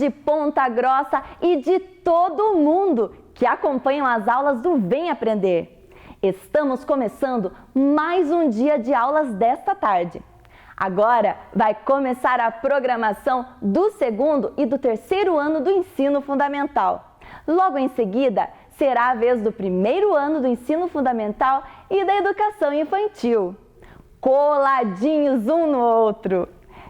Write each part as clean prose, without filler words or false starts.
de Ponta Grossa e de todo o mundo que acompanham as aulas do Vem Aprender. Estamos começando mais um dia de aulas desta tarde. Agora vai começar a programação do segundo e do terceiro ano do ensino fundamental. Logo em seguida, será a vez do primeiro ano do ensino fundamental e da educação infantil. Coladinhos um no outro!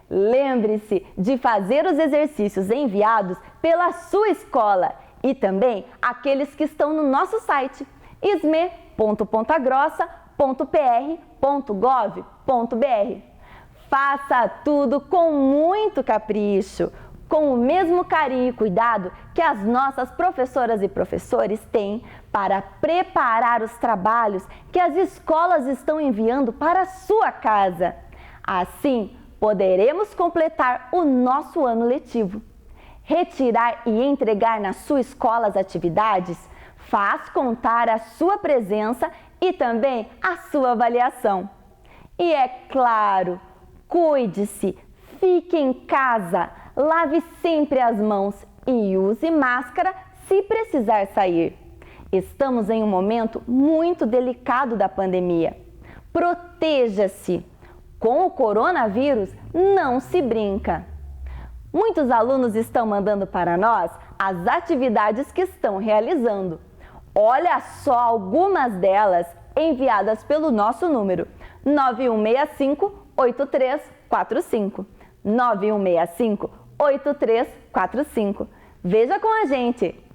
Lembre-se de fazer os exercícios enviados pela sua escola e também aqueles que estão no nosso site isme.pontagrossa.pr.gov.br. Faça tudo com muito capricho, com o mesmo carinho e cuidado que as nossas professoras e professores têm para preparar os trabalhos que as escolas estão enviando para a sua casa. Assim, poderemos completar o nosso ano letivo. Retirar e entregar na sua escola as atividades faz contar a sua presença e também a sua avaliação. E é claro, cuide-se, fique em casa, lave sempre as mãos e use máscara se precisar sair. Estamos em um momento muito delicado da pandemia. Proteja-se! Com o coronavírus não se brinca. Muitos alunos estão mandando para nós as atividades que estão realizando. Olha só algumas delas enviadas pelo nosso número 9165-8345. 9165-8345. Veja com a gente!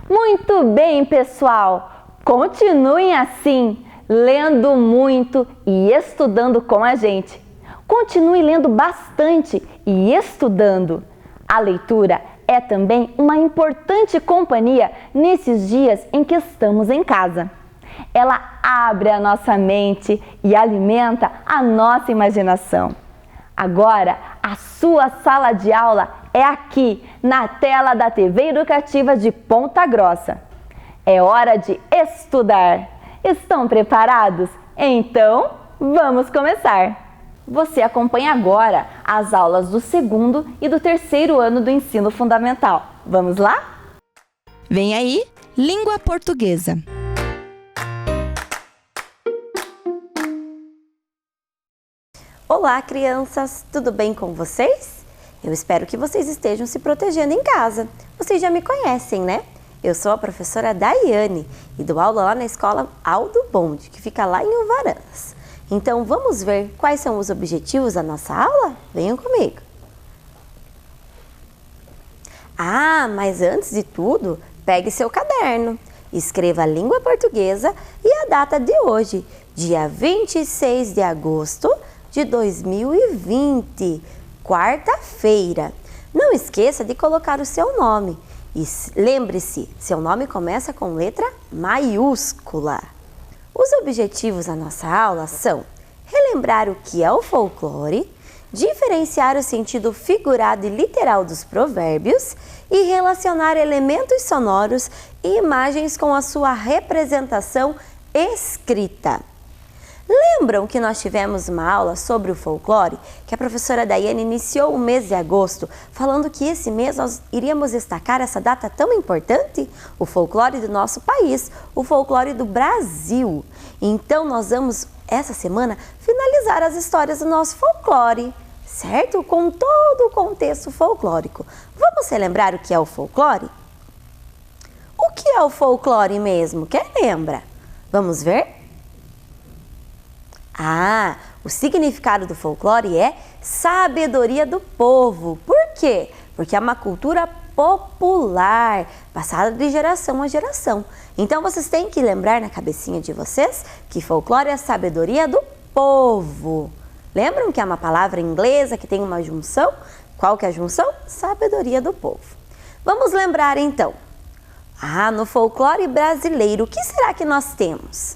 Muito bem, pessoal! Continuem assim, lendo muito e estudando com a gente. Continue lendo bastante e estudando. A leitura é também uma importante companhia nesses dias em que estamos em casa. Ela abre a nossa mente e alimenta a nossa imaginação. Agora, a sua sala de aula é aqui, na tela da TV Educativa de Ponta Grossa. É hora de estudar. Estão preparados? Então, vamos começar! Você acompanha agora as aulas do segundo e do terceiro ano do ensino fundamental. Vamos lá? Vem aí, língua portuguesa. Olá, crianças! Tudo bem com vocês? Eu espero que vocês estejam se protegendo em casa. Vocês já me conhecem, né? Eu sou a professora Daiane e dou aula lá na escola Aldo Bonde, que fica lá em Uvaranas. Então, vamos ver quais são os objetivos da nossa aula? Venham comigo! Mas antes de tudo, pegue seu caderno, escreva a língua portuguesa e a data de hoje, dia 26 de agosto de 2020, quarta-feira. Não esqueça de colocar o seu nome e lembre-se, seu nome começa com letra maiúscula. Os objetivos da nossa aula são relembrar o que é o folclore, diferenciar o sentido figurado e literal dos provérbios e relacionar elementos sonoros e imagens com a sua representação escrita. Lembram que nós tivemos uma aula sobre o folclore, que a professora Daiane iniciou o mês de agosto, falando que esse mês nós iríamos destacar essa data tão importante? O folclore do nosso país, o folclore do Brasil. Então nós vamos, essa semana, finalizar as histórias do nosso folclore, certo? Com todo o contexto folclórico. Vamos relembrar o que é o folclore? O que é o folclore mesmo? Quem lembra? Vamos ver? O significado do folclore é sabedoria do povo. Por quê? Porque é uma cultura popular, passada de geração a geração. Então vocês têm que lembrar na cabecinha de vocês que folclore é a sabedoria do povo. Lembram que é uma palavra inglesa que tem uma junção? Qual que é a junção? Sabedoria do povo. Vamos lembrar então. No folclore brasileiro, o que será que nós temos?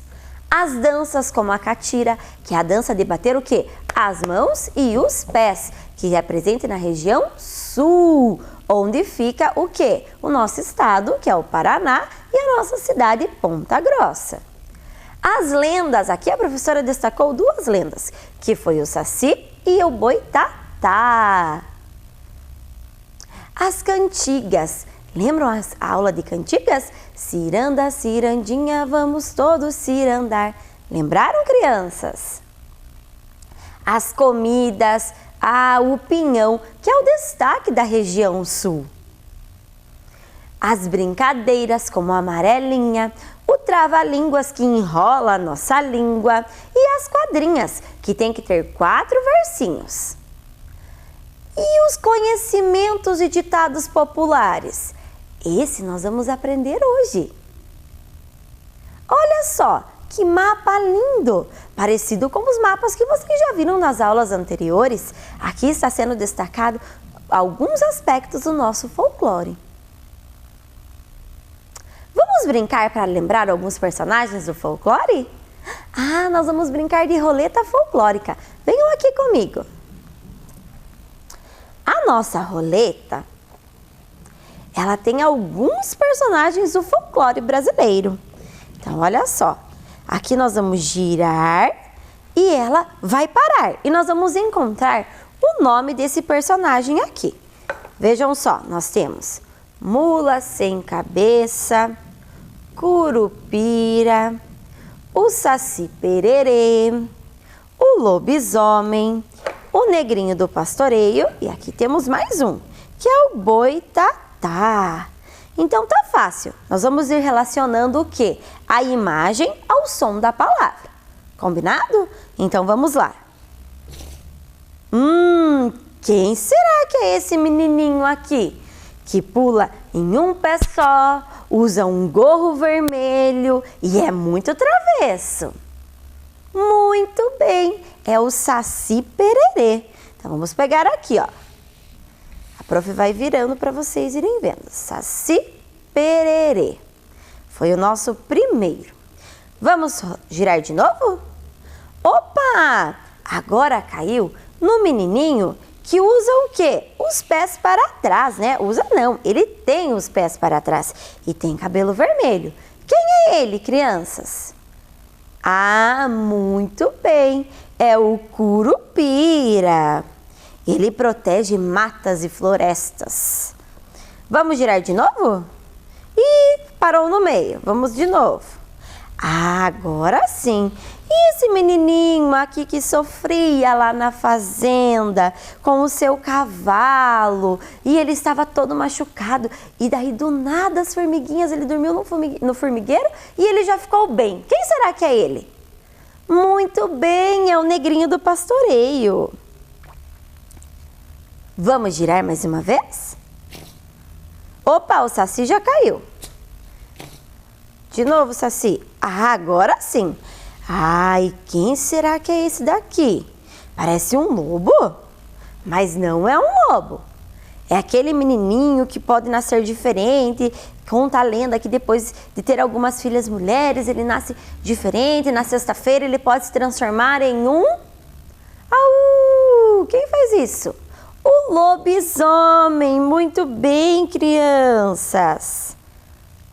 As danças como a catira, que é a dança de bater o quê? As mãos e os pés, que é presente na região sul, onde fica o quê? O nosso estado, que é o Paraná, e a nossa cidade, Ponta Grossa. As lendas, aqui a professora destacou duas lendas, que foi o Saci e o Boitatá. As cantigas, lembram a aula de cantigas? Ciranda, cirandinha, vamos todos cirandar. Lembraram, crianças? As comidas, o pinhão, que é o destaque da região sul. As brincadeiras, como a amarelinha, o trava-línguas que enrola a nossa língua e as quadrinhas, que tem que ter 4 versinhos. E os conhecimentos e ditados populares? Esse nós vamos aprender hoje. Olha só, que mapa lindo! Parecido com os mapas que vocês já viram nas aulas anteriores. Aqui está sendo destacado alguns aspectos do nosso folclore. Vamos brincar para lembrar alguns personagens do folclore? Nós vamos brincar de roleta folclórica. Venham aqui comigo. A nossa roleta, ela tem alguns personagens do folclore brasileiro. Então, olha só. Aqui nós vamos girar e ela vai parar. E nós vamos encontrar o nome desse personagem aqui. Vejam só, nós temos mula sem cabeça, curupira, o Saci Pererê, o lobisomem, o negrinho do pastoreio e aqui temos mais um, que é o Boitatá. Então tá fácil, nós vamos ir relacionando o quê? A imagem ao som da palavra, combinado? Então vamos lá. Quem será que é esse menininho aqui? Que pula em um pé só, usa um gorro vermelho e é muito travesso. Muito bem, é o Saci Pererê. Então vamos pegar aqui, ó. A prof vai virando para vocês irem vendo. Saci Pererê. Foi o nosso primeiro. Vamos girar de novo? Opa! Agora caiu no menininho que usa o quê? Os pés para trás, né? Usa não, ele tem os pés para trás e tem cabelo vermelho. Quem é ele, crianças? Muito bem, é o curupira. Ele protege matas e florestas. Vamos girar de novo? Ih, parou no meio. Vamos de novo. Agora sim. E esse menininho aqui que sofria lá na fazenda com o seu cavalo e ele estava todo machucado e daí do nada as formiguinhas, ele dormiu no formigueiro e ele já ficou bem. Quem será que é ele? Muito bem, é o negrinho do pastoreio. Vamos girar mais uma vez? Opa, o Saci já caiu. De novo, Saci. Agora sim. E quem será que é esse daqui? Parece um lobo, mas não é um lobo. É aquele menininho que pode nascer diferente. Conta a lenda que depois de ter algumas filhas mulheres, ele nasce diferente. Na sexta-feira ele pode se transformar em um... Quem faz isso? O lobisomem. Muito bem, crianças.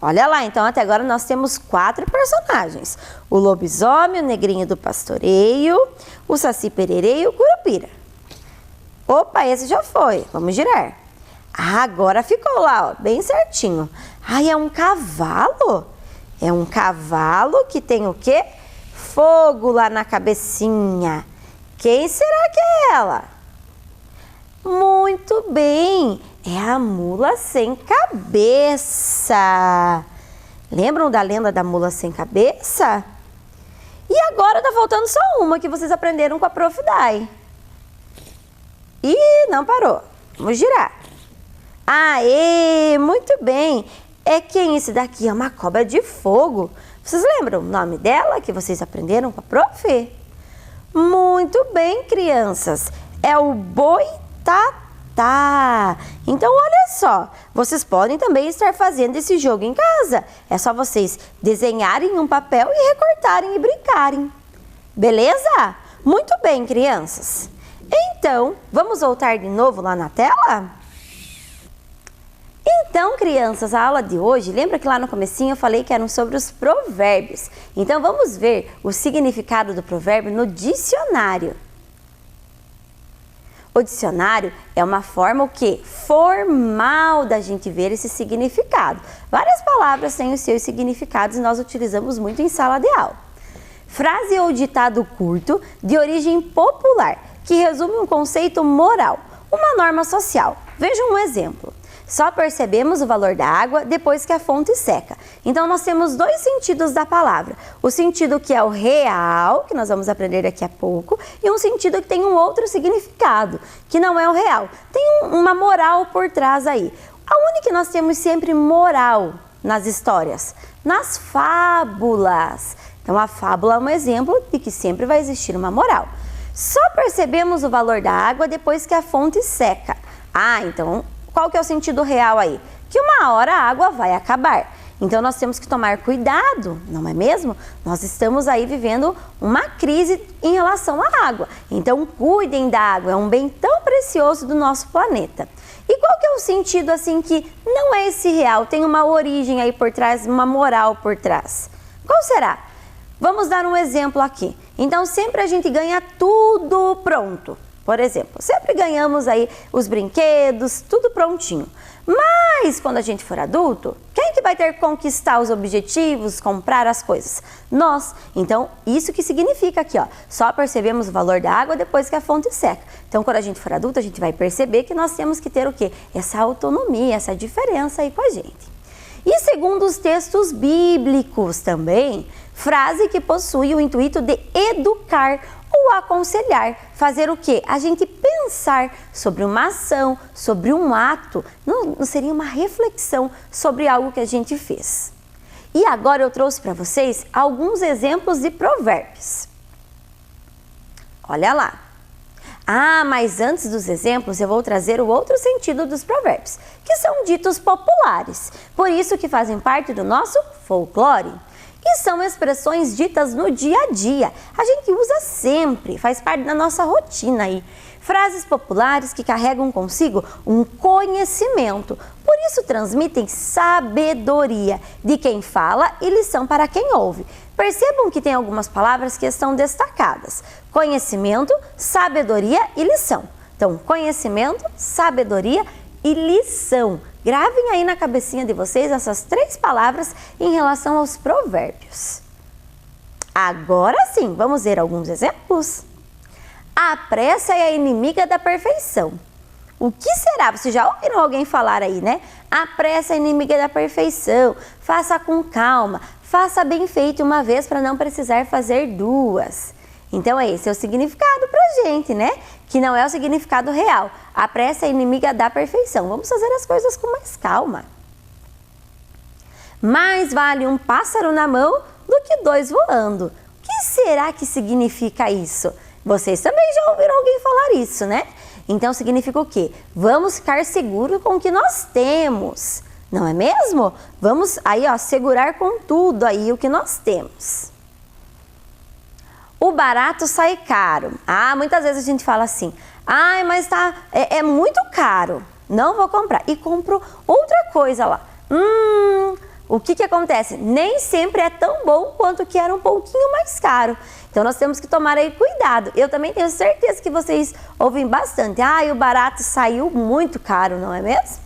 Olha lá, então até agora nós temos 4 personagens. O lobisomem, o negrinho do pastoreio, o Saci Pererê e o curupira. Opa, esse já foi. Vamos girar. Agora ficou lá, ó, bem certinho. É um cavalo. É um cavalo que tem o quê? Fogo lá na cabecinha. Quem será que é ela? Muito bem, é a mula sem cabeça. Lembram da lenda da mula sem cabeça? E agora tá faltando só uma que vocês aprenderam com a Prof. Dai. Ih, não parou. Vamos girar. Aê, muito bem. É quem esse daqui? É uma cobra de fogo. Vocês lembram o nome dela que vocês aprenderam com a Prof? Muito bem, crianças. É o boitatá. Então, olha só. Vocês podem também estar fazendo esse jogo em casa. É só vocês desenharem um papel e recortarem e brincarem. Beleza? Muito bem, crianças. Então, vamos voltar de novo lá na tela? Então, crianças, a aula de hoje, lembra que lá no comecinho eu falei que eram sobre os provérbios? Então, vamos ver o significado do provérbio no dicionário. O dicionário é uma forma o quê? Formal da gente ver esse significado. Várias palavras têm os seus significados e nós utilizamos muito em sala de aula. Frase ou ditado curto de origem popular, que resume um conceito moral, uma norma social. Veja um exemplo. Só percebemos o valor da água depois que a fonte seca. Então, nós temos dois sentidos da palavra. O sentido que é o real, que nós vamos aprender daqui a pouco, e um sentido que tem um outro significado, que não é o real. Tem uma moral por trás aí. Aonde que nós temos sempre moral nas histórias? Nas fábulas. Então, a fábula é um exemplo de que sempre vai existir uma moral. Só percebemos o valor da água depois que a fonte seca. Então, qual que é o sentido real aí? Que uma hora a água vai acabar. Então, nós temos que tomar cuidado, não é mesmo? Nós estamos aí vivendo uma crise em relação à água. Então, cuidem da água, é um bem tão precioso do nosso planeta. E qual que é o sentido assim que não é esse real, tem uma origem aí por trás, uma moral por trás? Qual será? Vamos dar um exemplo aqui. Então, sempre a gente ganha tudo pronto. Por exemplo, sempre ganhamos aí os brinquedos, tudo prontinho. Mas quando a gente for adulto, quem que vai ter que conquistar os objetivos, comprar as coisas? Nós. Então, isso que significa aqui, ó. Só percebemos o valor da água depois que a fonte seca. Então, quando a gente for adulto, a gente vai perceber que nós temos que ter o quê? Essa autonomia, essa diferença aí com a gente. E segundo os textos bíblicos também, frase que possui o intuito de educar ou aconselhar, fazer o quê? A gente pensar sobre uma ação, sobre um ato, não seria uma reflexão sobre algo que a gente fez. E agora eu trouxe para vocês alguns exemplos de provérbios. Olha lá. Mas antes dos exemplos eu vou trazer o outro sentido dos provérbios, que são ditos populares, por isso que fazem parte do nosso folclore. E são expressões ditas no dia a dia. A gente usa sempre, faz parte da nossa rotina aí. Frases populares que carregam consigo um conhecimento. Por isso transmitem sabedoria de quem fala e lição para quem ouve. Percebam que tem algumas palavras que estão destacadas. Conhecimento, sabedoria e lição. Então, conhecimento, sabedoria e lição. Gravem aí na cabecinha de vocês essas três palavras em relação aos provérbios. Agora sim, vamos ver alguns exemplos? A pressa é a inimiga da perfeição. O que será? Vocês já ouviram alguém falar aí, né? A pressa é inimiga da perfeição. Faça com calma, faça bem feito uma vez para não precisar fazer duas. Então, esse é o significado pra gente, né? Que não é o significado real. A pressa é inimiga da perfeição. Vamos fazer as coisas com mais calma. Mais vale um pássaro na mão do que dois voando. O que será que significa isso? Vocês também já ouviram alguém falar isso, né? Então, significa o quê? Vamos ficar seguros com o que nós temos. Não é mesmo? Vamos aí, ó, segurar com tudo aí o que nós temos. O barato sai caro. Muitas vezes a gente fala assim, mas é muito caro, não vou comprar. E compro outra coisa lá. O que acontece? Nem sempre é tão bom quanto que era um pouquinho mais caro. Então, nós temos que tomar aí cuidado. Eu também tenho certeza que vocês ouvem bastante. O barato saiu muito caro, não é mesmo?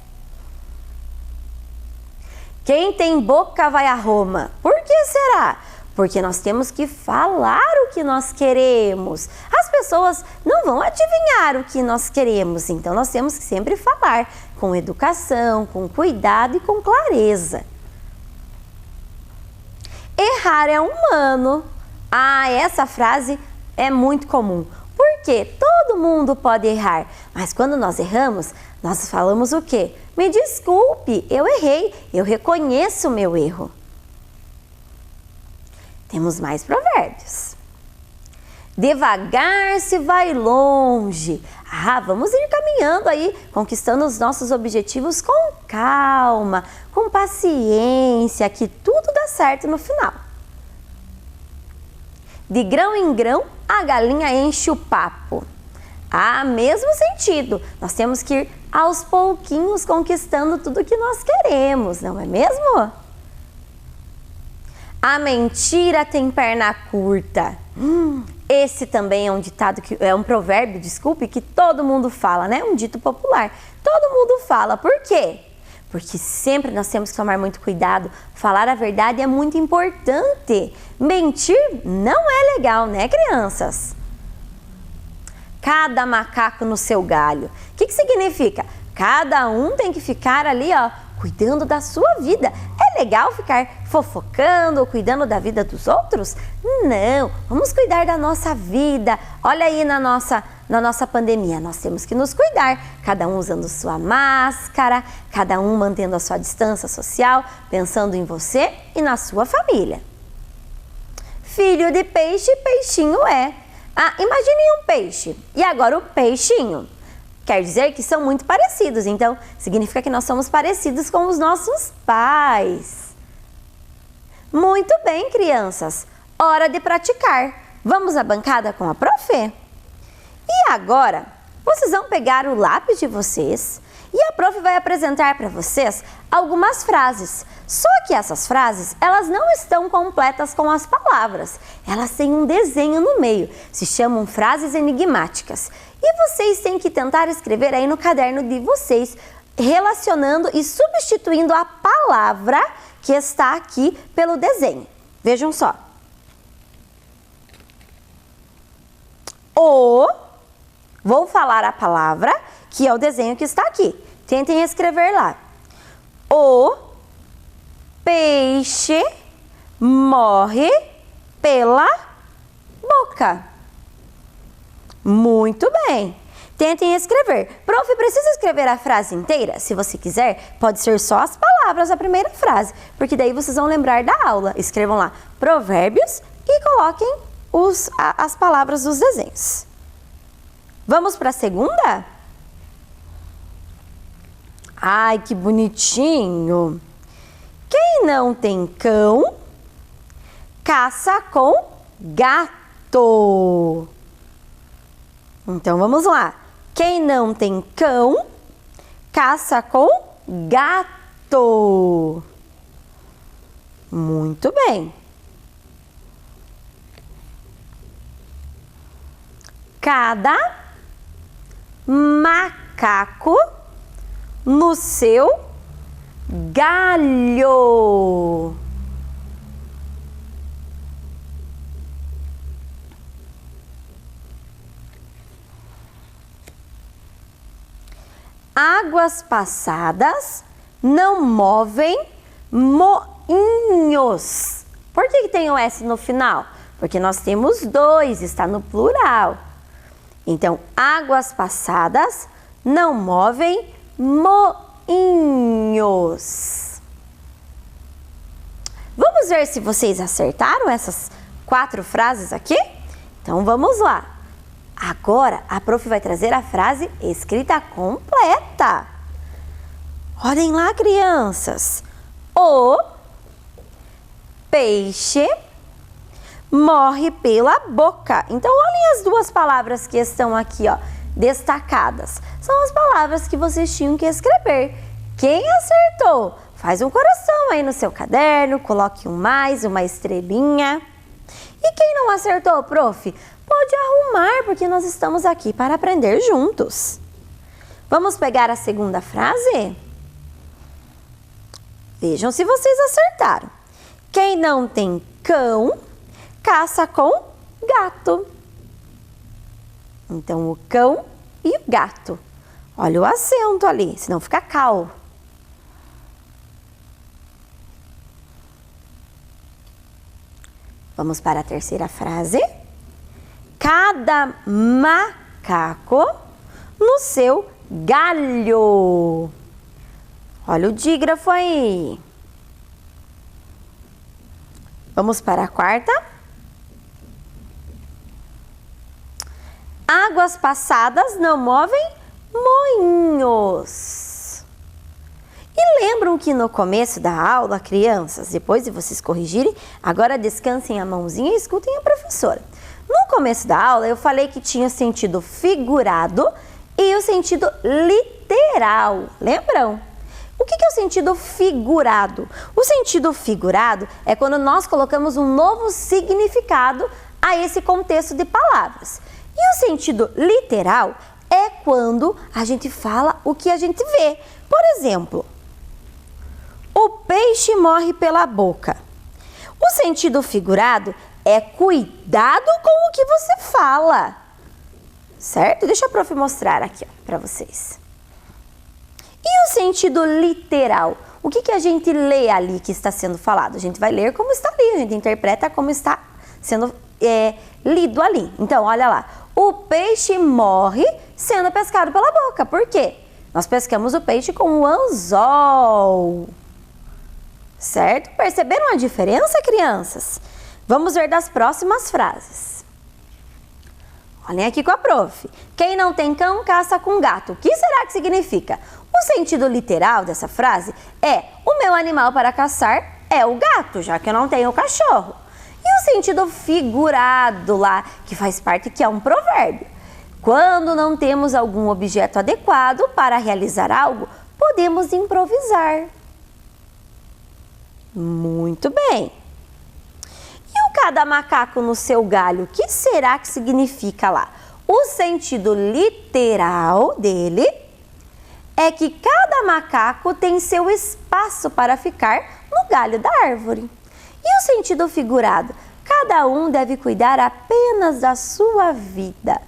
Quem tem boca vai a Roma. Por que será? Porque nós temos que falar o que nós queremos. As pessoas não vão adivinhar o que nós queremos, então nós temos que sempre falar com educação, com cuidado e com clareza. Errar é humano. Ah, essa frase é muito comum. Porque todo mundo pode errar, mas quando nós erramos, nós falamos o quê? Me desculpe, eu errei, eu reconheço o meu erro. Temos mais provérbios. Devagar se vai longe. Ah, vamos ir caminhando aí, conquistando os nossos objetivos com calma, com paciência, que tudo dá certo no final. De grão em grão, a galinha enche o papo. Ah, mesmo sentido. Nós temos que ir aos pouquinhos conquistando tudo que nós queremos, não é mesmo? A mentira tem perna curta. Esse também é um ditado, é um provérbio, desculpe, que todo mundo fala, né? Um dito popular. Todo mundo fala. Por quê? Porque sempre nós temos que tomar muito cuidado. Falar a verdade é muito importante. Mentir não é legal, né, crianças? Cada macaco no seu galho. O que significa? Cada um tem que ficar ali, ó, cuidando da sua vida. É legal ficar fofocando ou cuidando da vida dos outros? Não, vamos cuidar da nossa vida. Olha aí na nossa pandemia, nós temos que nos cuidar. Cada um usando sua máscara, cada um mantendo a sua distância social, pensando em você e na sua família. Filho de peixe, peixinho é. Ah, imagine um peixe e agora o peixinho. Quer dizer que são muito parecidos, então significa que nós somos parecidos com os nossos pais. Muito bem, crianças, hora de praticar. Vamos à bancada com a prof? E agora, vocês vão pegar o lápis de vocês e a prof vai apresentar para vocês algumas frases. Só que essas frases, elas não estão completas com as palavras. Elas têm um desenho no meio. Se chamam frases enigmáticas. E vocês têm que tentar escrever aí no caderno de vocês, relacionando e substituindo a palavra que está aqui pelo desenho. Vejam só. Vou falar a palavra, que é o desenho que está aqui. Tentem escrever lá. O peixe morre pela boca. Muito bem. Tentem escrever. Prof, precisa escrever a frase inteira? Se você quiser, pode ser só as palavras da primeira frase, porque daí vocês vão lembrar da aula. Escrevam lá provérbios e coloquem as palavras dos desenhos. Vamos para a segunda? Ai, que bonitinho! Quem não tem cão, caça com gato. Então, vamos lá. Quem não tem cão, caça com gato. Muito bem. Cada macaco no seu galho. Águas passadas não movem moinhos. Por que tem o S no final? Porque nós temos dois, está no plural. Então, águas passadas não movem moinhos. Vamos ver se vocês acertaram essas 4 frases aqui? Então, vamos lá. Agora, a prof vai trazer a frase escrita completa. Olhem lá, crianças. O peixe morre pela boca. Então, olhem as 2 palavras que estão aqui, ó, destacadas. São as palavras que vocês tinham que escrever. Quem acertou? Faz um coração aí no seu caderno, coloque um mais, uma estrelinha. E quem não acertou, prof? Pode arrumar, porque nós estamos aqui para aprender juntos. Vamos pegar a segunda frase? Vejam se vocês acertaram. Quem não tem cão, caça com gato. Então, o cão e o gato. Olha o acento ali, senão fica cal. Vamos para a terceira frase. Cada macaco no seu galho. Olha o dígrafo aí. Vamos para a quarta. Águas passadas não movem moinhos. E lembram que no começo da aula, crianças, depois de vocês corrigirem, agora descansem a mãozinha e escutem a professora. No começo da aula, eu falei que tinha o sentido figurado e o sentido literal. Lembram? O que é o sentido figurado? O sentido figurado é quando nós colocamos um novo significado a esse contexto de palavras. E o sentido literal é quando a gente fala o que a gente vê. Por exemplo, o peixe morre pela boca. O sentido figurado é cuidado com o que você fala. Certo? Deixa a prof mostrar aqui para vocês. E o sentido literal? O que a gente lê ali que está sendo falado? A gente vai ler como está ali, a gente interpreta como está sendo lido ali. Então, olha lá. O peixe morre sendo pescado pela boca. Por quê? Nós pescamos o peixe com o anzol. Certo? Perceberam a diferença, crianças? Vamos ver das próximas frases. Olhem aqui com a prof. Quem não tem cão, caça com gato. O que será que significa? O sentido literal dessa frase é: o meu animal para caçar é o gato, já que eu não tenho cachorro. E o sentido figurado lá, que faz parte, que é um provérbio. Quando não temos algum objeto adequado para realizar algo, podemos improvisar. Muito bem. E o cada macaco no seu galho, o que será que significa lá? O sentido literal dele é que cada macaco tem seu espaço para ficar no galho da árvore. E o sentido figurado? Cada um deve cuidar apenas da sua vida.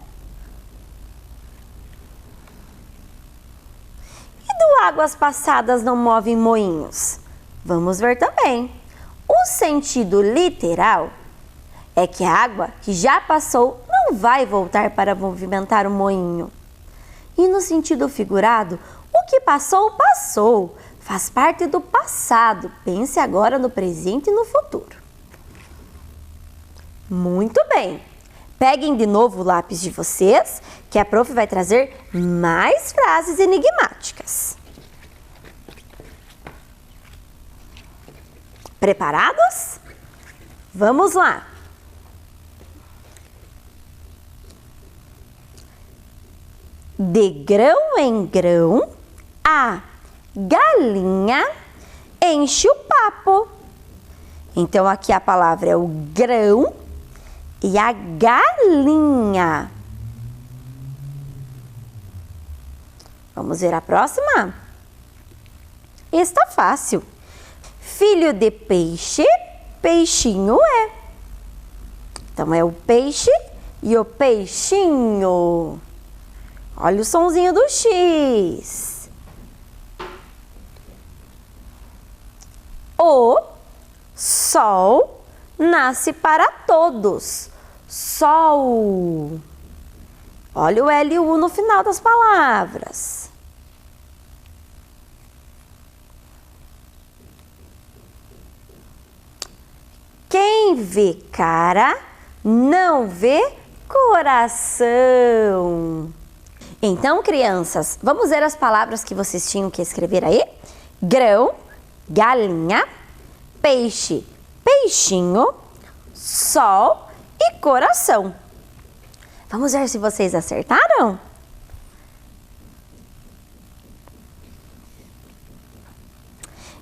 E do águas passadas não movem moinhos? Vamos ver também. O sentido literal é que a água que já passou não vai voltar para movimentar o moinho. E no sentido figurado, o que passou, passou. Faz parte do passado. Pense agora no presente e no futuro. Muito bem. Peguem de novo o lápis de vocês, que a prof vai trazer mais frases enigmáticas. Preparados? Vamos lá. De grão em grão, a galinha enche o papo. Então, aqui a palavra é o grão e a galinha. Vamos ver a próxima? Está fácil. Filho de peixe, peixinho é. Então, é o peixe e o peixinho. Olha o sonzinho do X. O sol nasce para todos. Sol. Olha o L e o U no final das palavras. Quem vê cara, não vê coração. Então, crianças, vamos ver as palavras que vocês tinham que escrever aí? Grão, galinha, peixe, peixinho, sol e coração. Vamos ver se vocês acertaram?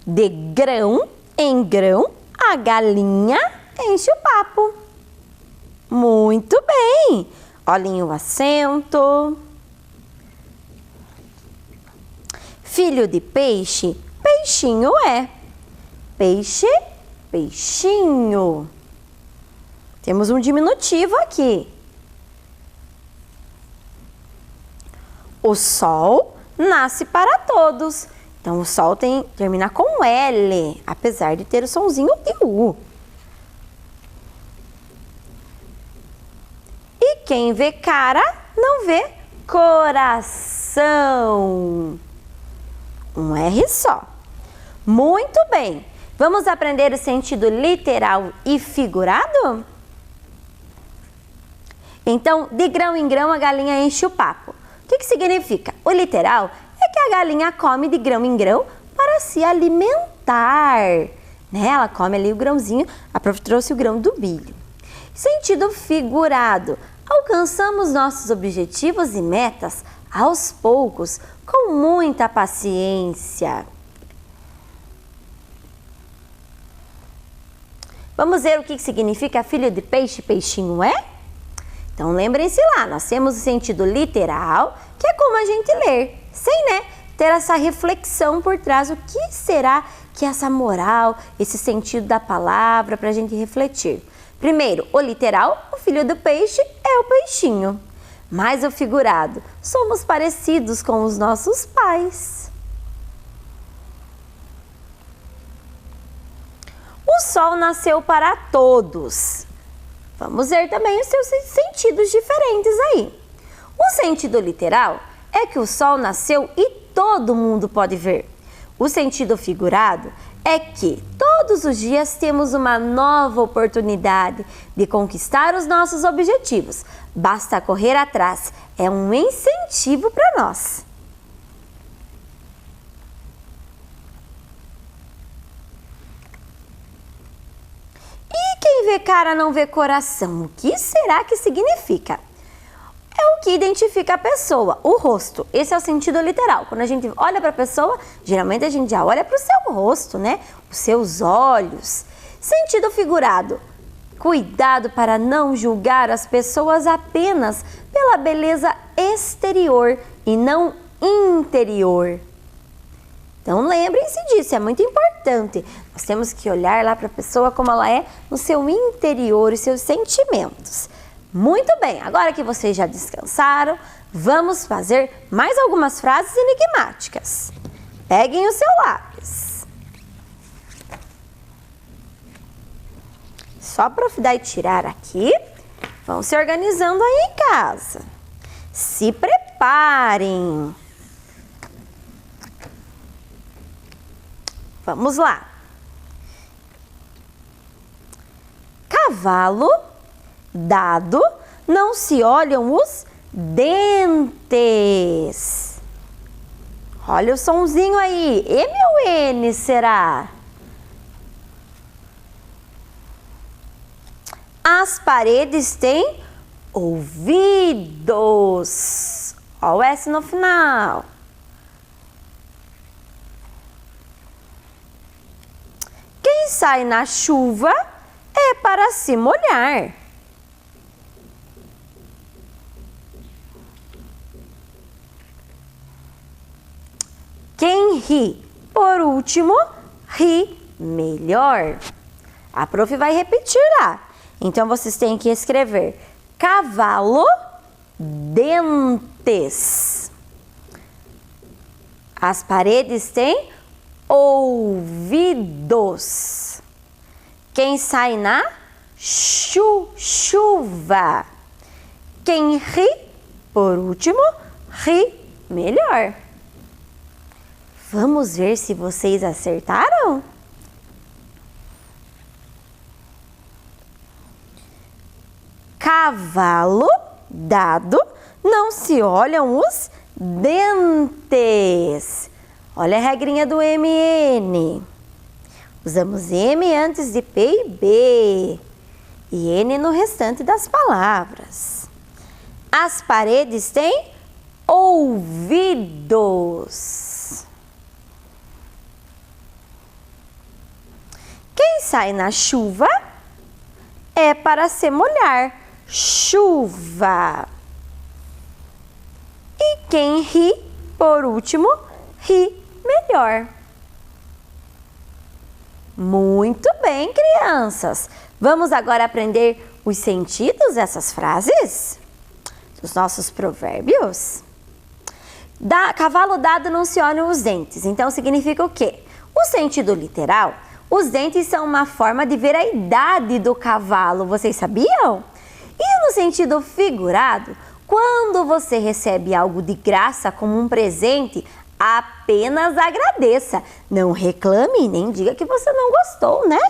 De grão em grão, a galinha enche o papo. Muito bem! Olhem o acento. Filho de peixe, peixinho é. Peixe, peixinho. Temos um diminutivo aqui. O sol nasce para todos. Então, o sol termina com L, apesar de ter o sonzinho de U. quem vê cara não vê coração. Um R só. Muito bem. Vamos aprender o sentido literal e figurado? Então, de grão em grão a galinha enche o papo. O que significa? O literal é que a galinha come de grão em grão para se alimentar. Né? Ela come ali o grãozinho, a prof trouxe o grão do milho. Sentido figurado. Alcançamos nossos objetivos e metas aos poucos, com muita paciência. Vamos ver o que significa filho de peixe, peixinho é? Então lembrem-se lá, nós temos o sentido literal, que é como a gente ler, sem ter essa reflexão por trás, o que será que é essa moral, esse sentido da palavra para a gente refletir. Primeiro, o literal, o filho do peixe é o peixinho. Mas o figurado, somos parecidos com os nossos pais. O sol nasceu para todos. Vamos ver também os seus sentidos diferentes aí. O sentido literal é que o sol nasceu e todo mundo pode ver. O sentido figurado é que todos os dias temos uma nova oportunidade de conquistar os nossos objetivos. Basta correr atrás, é um incentivo para nós. E quem vê cara não vê coração, o que será que significa? É o que identifica a pessoa, o rosto. Esse é o sentido literal. Quando a gente olha para a pessoa, geralmente a gente já olha para o seu rosto, né? Os seus olhos. Sentido figurado. Cuidado para não julgar as pessoas apenas pela beleza exterior e não interior. Então lembrem-se disso, é muito importante. Nós temos que olhar lá para a pessoa como ela é no seu interior e seus sentimentos. Muito bem, agora que vocês já descansaram, vamos fazer mais algumas frases enigmáticas. Peguem o seu lápis. Só para dar e tirar aqui, vão se organizando aí em casa. Se preparem. Vamos lá. Cavalo, dado, não se olham os dentes. Olha o sonzinho aí. M ou N será? As paredes têm ouvidos. Olha o S no final. Quem sai na chuva é para se molhar. Quem ri, por último, ri melhor. A prof vai repetir lá. Então, vocês têm que escrever cavalo, dentes. As paredes têm ouvidos. Quem sai na chuva. Quem ri, por último, ri melhor. Vamos ver se vocês acertaram? Cavalo, dado, não se olham os dentes. Olha a regrinha do MN. Usamos M antes de P e B e N no restante das palavras. As paredes têm ouvidos. Quem sai na chuva é para se molhar. Chuva. E quem ri, por último, ri melhor. Muito bem, crianças. Vamos agora aprender os sentidos dessas frases? Dos nossos provérbios? Cavalo dado não se olham os dentes. Então, significa o quê? O sentido literal, os dentes são uma forma de ver a idade do cavalo. Vocês sabiam? E no sentido figurado, quando você recebe algo de graça como um presente, apenas agradeça. Não reclame nem diga que você não gostou, né?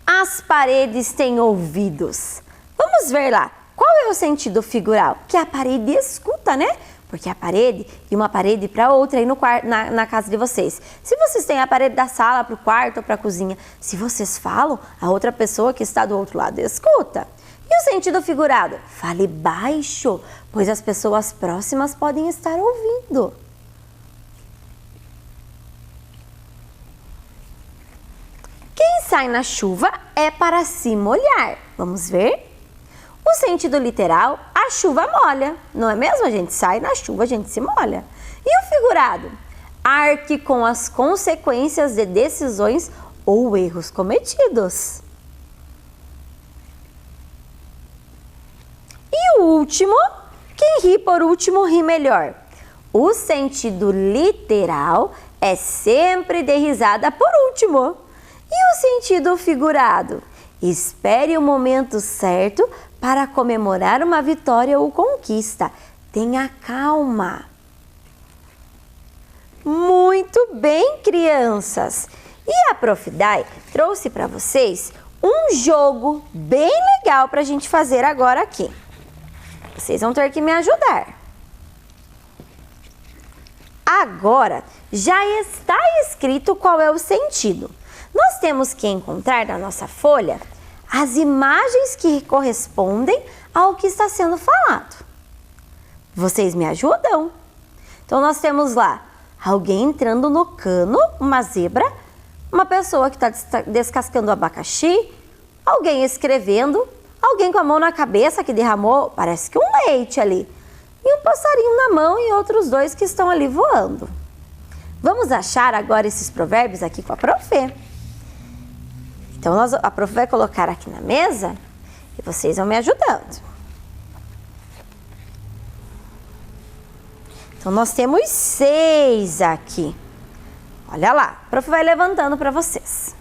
As paredes têm ouvidos. Vamos ver lá. Qual é o sentido figural? Que a parede escuta, né? Porque a parede, de uma parede para outra aí no quarto, na casa de vocês. Se vocês têm a parede da sala para o quarto ou para a cozinha, se vocês falam, a outra pessoa que está do outro lado escuta. E o sentido figurado? Fale baixo, pois as pessoas próximas podem estar ouvindo. Quem sai na chuva é para se molhar. Vamos ver? O sentido literal, a chuva molha. Não é mesmo? A gente sai na chuva, a gente se molha. E o figurado? Arque com as consequências de decisões ou erros cometidos. E o último, quem ri por último ri melhor. O sentido literal é sempre de risada por último. E o sentido figurado? Espere o momento certo para comemorar uma vitória ou conquista. Tenha calma. Muito bem, crianças! E a Prof. Dai trouxe para vocês um jogo bem legal para a gente fazer agora aqui. Vocês vão ter que me ajudar. Agora já está escrito qual é o sentido. Nós temos que encontrar na nossa folha as imagens que correspondem ao que está sendo falado. Vocês me ajudam? Então nós temos lá alguém entrando no cano, uma zebra, uma pessoa que está descascando o abacaxi, alguém escrevendo, alguém com a mão na cabeça que derramou, parece que um leite ali, e um passarinho na mão e outros dois que estão ali voando. Vamos achar agora esses provérbios aqui com a Prof. Então, a Prof vai colocar aqui na mesa e vocês vão me ajudando. Então, nós temos 6 aqui. Olha lá, a Prof vai levantando para vocês.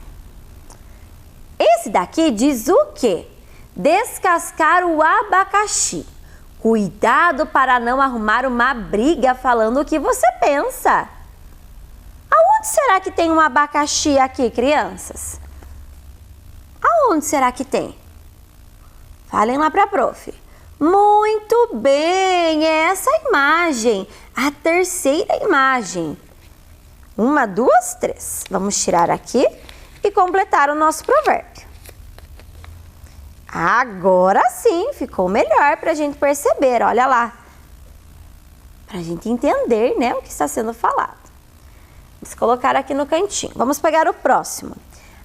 Esse daqui diz o quê? Descascar o abacaxi. Cuidado para não arrumar uma briga falando o que você pensa. Aonde será que tem um abacaxi aqui, crianças? Aonde será que tem? Falem lá para a Prof. Muito bem, é essa imagem, a terceira imagem. 1, 2, 3. Vamos tirar aqui e completar o nosso provérbio. Agora sim, ficou melhor para a gente perceber, olha lá. Para a gente entender, né, o que está sendo falado. Vamos colocar aqui no cantinho. Vamos pegar o próximo.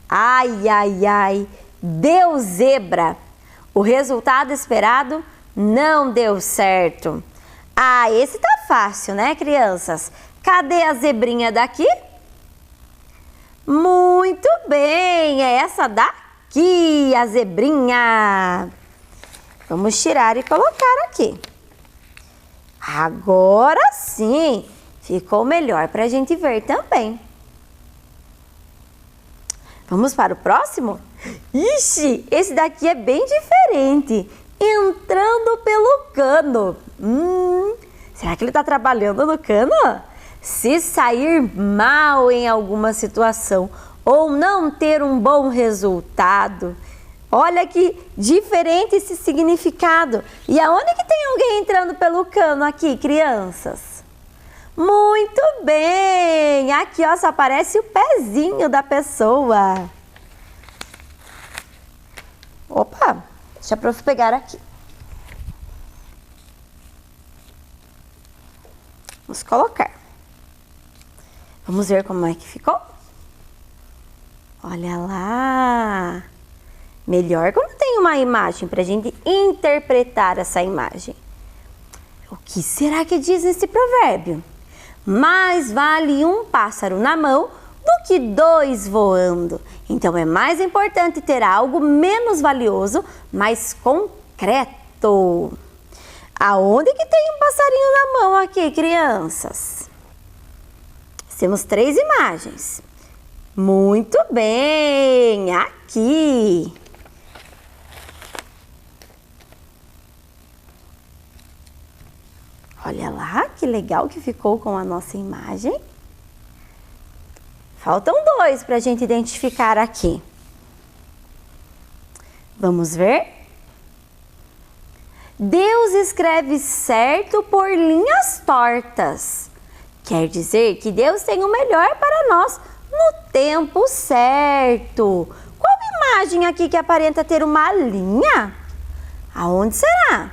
Ai, ai, ai, deu zebra. O resultado esperado não deu certo. Ah, esse tá fácil, né, crianças? Cadê a zebrinha daqui? Muito bem, é essa daqui, a zebrinha. Vamos tirar e colocar aqui. Agora sim, ficou melhor para a gente ver também. Vamos para o próximo? Ixi, esse daqui é bem diferente. Entrando pelo cano. Será que ele está trabalhando no cano? Se sair mal em alguma situação ou não ter um bom resultado. Olha que diferente esse significado. E aonde que tem alguém entrando pelo cano aqui, crianças? Muito bem! Aqui, ó, só aparece o pezinho da pessoa. Opa, deixa a Prof pegar aqui. Vamos colocar. Vamos ver como é que ficou? Olha lá! Melhor quando tem uma imagem para a gente interpretar essa imagem. O que será que diz esse provérbio? Mais vale um pássaro na mão do que 2 voando. Então é mais importante ter algo menos valioso, mas concreto. Aonde que tem um passarinho na mão aqui, crianças? Temos 3 imagens. Muito bem, aqui. Olha lá, que legal que ficou com a nossa imagem. Faltam 2 para a gente identificar aqui. Vamos ver? Deus escreve certo por linhas tortas. Quer dizer que Deus tem o melhor para nós no tempo certo. Qual imagem aqui que aparenta ter uma linha? Aonde será?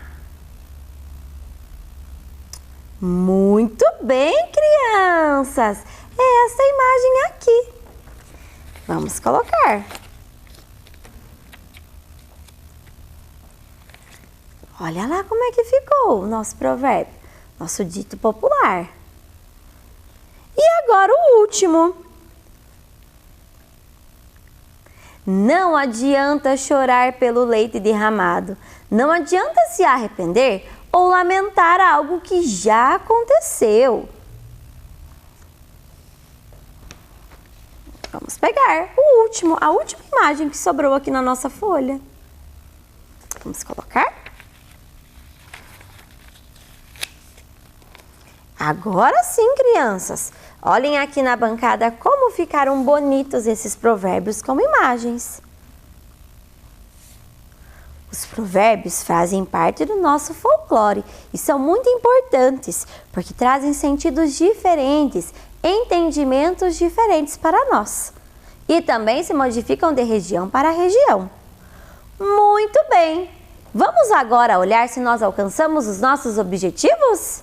Muito bem, crianças! É essa imagem aqui. Vamos colocar. Olha lá como é que ficou o nosso provérbio, nosso dito popular. E agora o último. Não adianta chorar pelo leite derramado. Não adianta se arrepender ou lamentar algo que já aconteceu. Vamos pegar a última imagem que sobrou aqui na nossa folha. Vamos colocar. Agora sim, crianças, olhem aqui na bancada como ficaram bonitos esses provérbios como imagens. Os provérbios fazem parte do nosso folclore e são muito importantes porque trazem sentidos diferentes, entendimentos diferentes para nós. E também se modificam de região para região. Muito bem! Vamos agora olhar se nós alcançamos os nossos objetivos?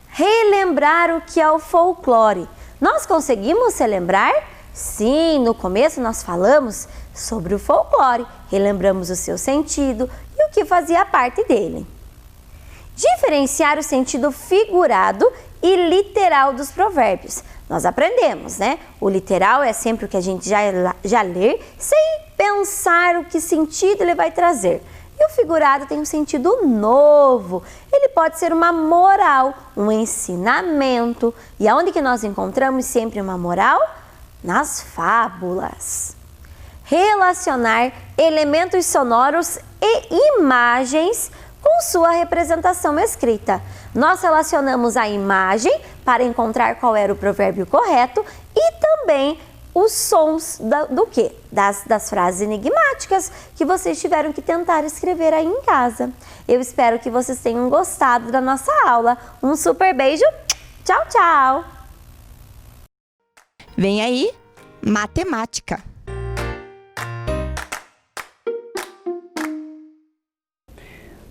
Relembrar o que é o folclore. Nós conseguimos relembrar? Sim, no começo nós falamos sobre o folclore, relembramos o seu sentido e o que fazia parte dele. Diferenciar o sentido figurado e literal dos provérbios. Nós aprendemos, né? O literal é sempre o que a gente já lê sem pensar o que sentido ele vai trazer. E o figurado tem um sentido novo. Ele pode ser uma moral, um ensinamento. E aonde que nós encontramos sempre uma moral? Nas fábulas. Relacionar elementos sonoros e imagens com sua representação escrita. Nós relacionamos a imagem para encontrar qual era o provérbio correto e também os sons do quê? Das frases enigmáticas que vocês tiveram que tentar escrever aí em casa. Eu espero que vocês tenham gostado da nossa aula. Um super beijo. Tchau, tchau. Vem aí, matemática.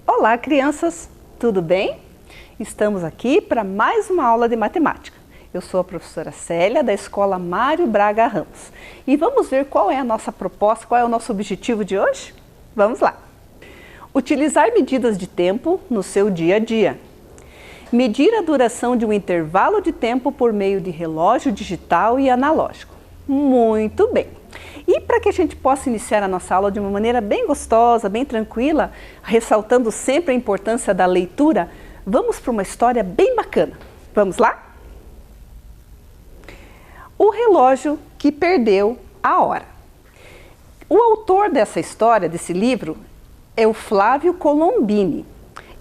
Olá, crianças, tudo bem? Estamos aqui para mais uma aula de matemática. Eu sou a professora Célia, da Escola Mário Braga Ramos. E vamos ver qual é a nossa proposta, qual é o nosso objetivo de hoje? Vamos lá! Utilizar medidas de tempo no seu dia a dia. Medir a duração de um intervalo de tempo por meio de relógio digital e analógico. Muito bem! E para que a gente possa iniciar a nossa aula de uma maneira bem gostosa, bem tranquila, ressaltando sempre a importância da leitura, vamos para uma história bem bacana. Vamos lá? O relógio que perdeu a hora. O autor dessa história, desse livro, é o Flávio Colombini.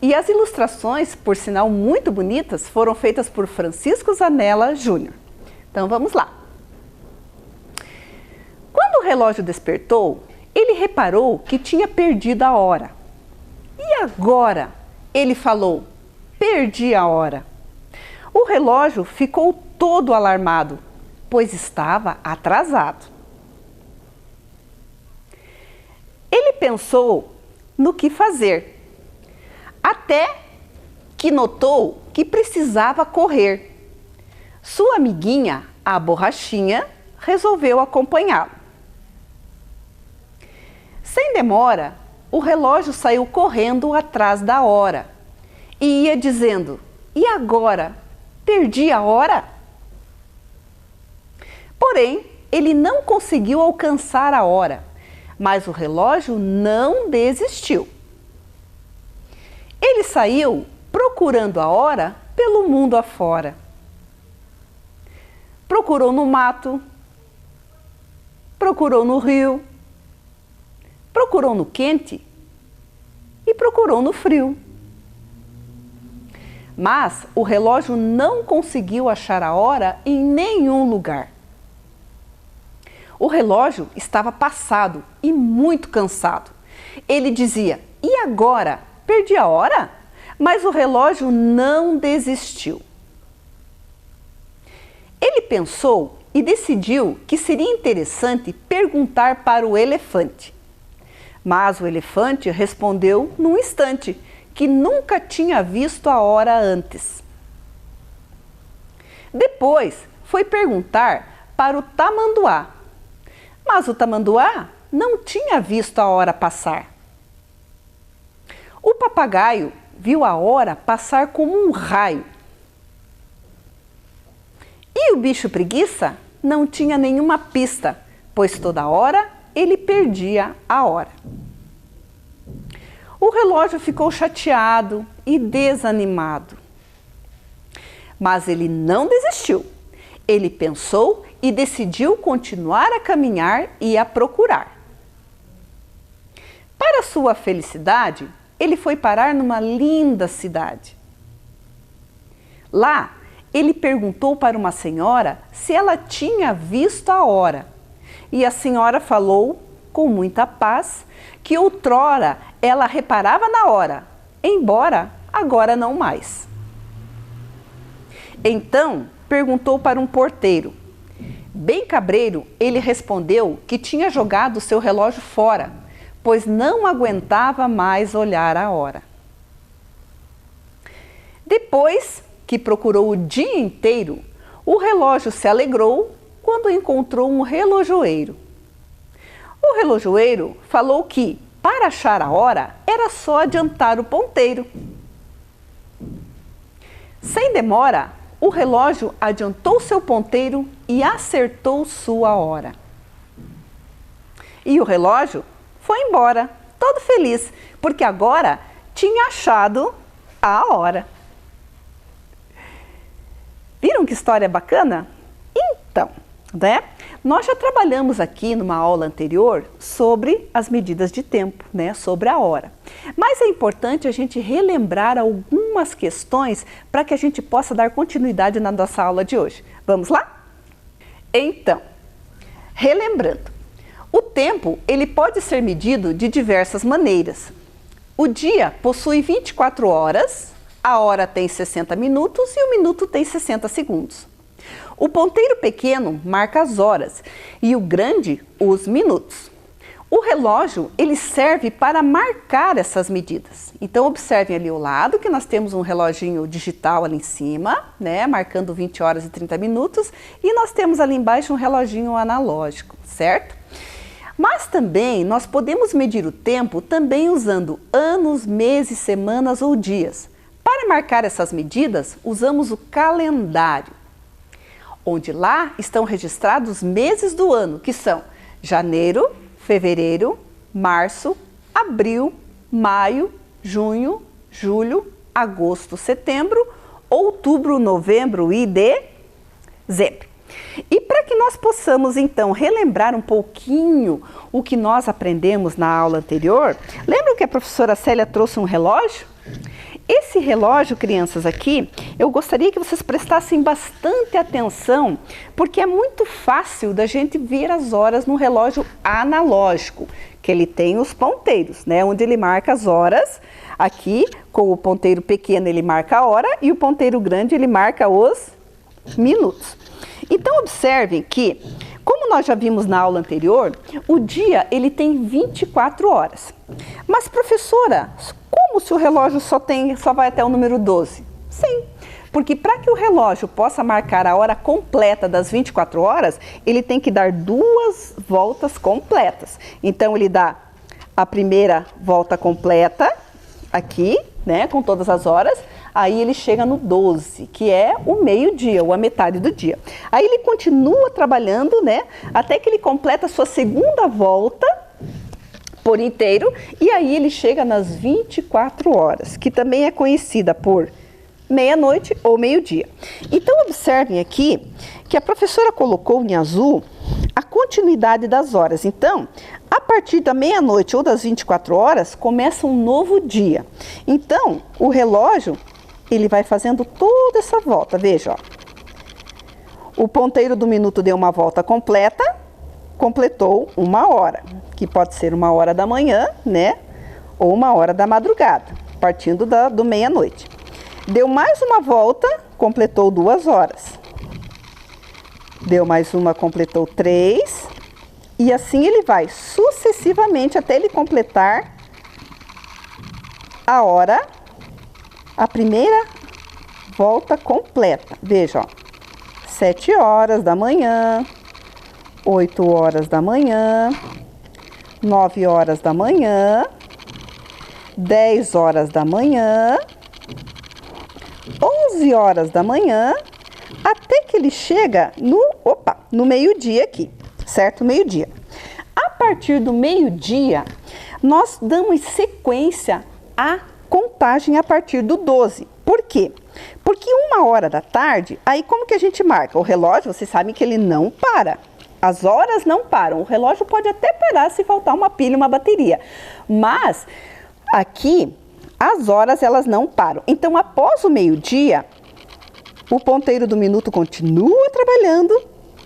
E as ilustrações, por sinal muito bonitas, foram feitas por Francisco Zanella Júnior. Então vamos lá. Quando o relógio despertou, ele reparou que tinha perdido a hora. E agora? Ele falou, perdi a hora. O relógio ficou todo alarmado, pois estava atrasado. Ele pensou no que fazer, até que notou que precisava correr. Sua amiguinha, a borrachinha, resolveu acompanhá-lo. Sem demora, o relógio saiu correndo atrás da hora e ia dizendo, e agora? Perdi a hora? Porém, ele não conseguiu alcançar a hora, mas o relógio não desistiu. Ele saiu procurando a hora pelo mundo afora. Procurou no mato, procurou no rio, procurou no quente e procurou no frio. mas o relógio não conseguiu achar a hora em nenhum lugar. O relógio estava passado e muito cansado. Ele dizia: "E agora? Perdi a hora?" Mas o relógio não desistiu. Ele pensou e decidiu que seria interessante perguntar para o elefante. Mas o elefante respondeu num instante que nunca tinha visto a hora antes. Depois foi perguntar para o tamanduá. Mas o tamanduá não tinha visto a hora passar. O papagaio viu a hora passar como um raio. E o bicho preguiça não tinha nenhuma pista, pois toda hora ele perdia a hora. O relógio ficou chateado e desanimado. Mas ele não desistiu. Ele pensou e decidiu continuar a caminhar e a procurar. Para sua felicidade, ele foi parar numa linda cidade. Lá, ele perguntou para uma senhora se ela tinha visto a hora. E a senhora falou, com muita paz, que outrora ela reparava na hora, embora agora não mais. Então, perguntou para um porteiro. Bem cabreiro, ele respondeu que tinha jogado seu relógio fora, pois não aguentava mais olhar a hora. Depois que procurou o dia inteiro, o relógio se alegrou quando encontrou um relojoeiro. O relojoeiro falou que, para achar a hora, era só adiantar o ponteiro. Sem demora, o relógio adiantou seu ponteiro e acertou sua hora. E o relógio foi embora, todo feliz, porque agora tinha achado a hora. Viram que história bacana? Então, né? Nós já trabalhamos aqui numa aula anterior sobre as medidas de tempo, né? Sobre a hora. Mas é importante a gente relembrar algumas questões para que a gente possa dar continuidade na nossa aula de hoje. Vamos lá? Então, relembrando, o tempo ele pode ser medido de diversas maneiras. O dia possui 24 horas, a hora tem 60 minutos e o minuto tem 60 segundos. O ponteiro pequeno marca as horas e o grande os minutos. O relógio ele serve para marcar essas medidas. Então observem ali ao lado que nós temos um reloginho digital ali em cima, né, marcando 20 horas e 30 minutos, e nós temos ali embaixo um reloginho analógico, certo? Mas também nós podemos medir o tempo também usando anos, meses, semanas ou dias. Para marcar essas medidas, usamos o calendário, onde lá estão registrados os meses do ano, que são janeiro, fevereiro, março, abril, maio, junho, julho, agosto, setembro, outubro, novembro e dezembro. E para que nós possamos então relembrar um pouquinho o que nós aprendemos na aula anterior, lembram que a professora Célia trouxe um relógio? Esse relógio, crianças, aqui, eu gostaria que vocês prestassem bastante atenção, porque é muito fácil da gente ver as horas no relógio analógico, que ele tem os ponteiros, né, onde ele marca as horas. Aqui, com o ponteiro pequeno, ele marca a hora e o ponteiro grande, ele marca os minutos. Então, observem que, como nós já vimos na aula anterior, o dia ele tem 24 horas. Mas, professora, como se o relógio só vai até o número 12? Sim, porque para que o relógio possa marcar a hora completa das 24 horas, ele tem que dar 2 voltas completas. Então, ele dá a primeira volta completa, aqui, né, com todas as horas. Aí ele chega no 12, que é o meio-dia, ou a metade do dia. Aí ele continua trabalhando, né, até que ele completa a sua segunda volta por inteiro, e aí ele chega nas 24 horas, que também é conhecida por meia-noite ou meio-dia. Então observem aqui que a professora colocou em azul a continuidade das horas. Então, a partir da meia-noite ou das 24 horas, começa um novo dia. Então, o relógio, ele vai fazendo toda essa volta. Veja, ó. O ponteiro do minuto deu uma volta completa, completou 1 hora, que pode ser 1 hora da manhã, né? Ou 1 hora da madrugada, partindo do meia-noite. Deu mais uma volta, completou 2 horas. Deu mais uma, completou 3. E assim ele vai sucessivamente até ele completar a hora, a primeira volta completa. Veja, ó, 7 horas da manhã, 8 horas da manhã, 9 horas da manhã, 10 horas da manhã, 11 horas da manhã, até que ele chega no meio-dia aqui, certo? Meio-dia. A partir do meio-dia, nós damos sequência à contagem a partir do 12. Por quê? Porque 1 hora da tarde, aí como que a gente marca? O relógio, vocês sabem que ele não para. As horas não param. O relógio pode até parar se faltar uma pilha, uma bateria. Mas aqui, as horas elas não param. Então, após o meio-dia, o ponteiro do minuto continua trabalhando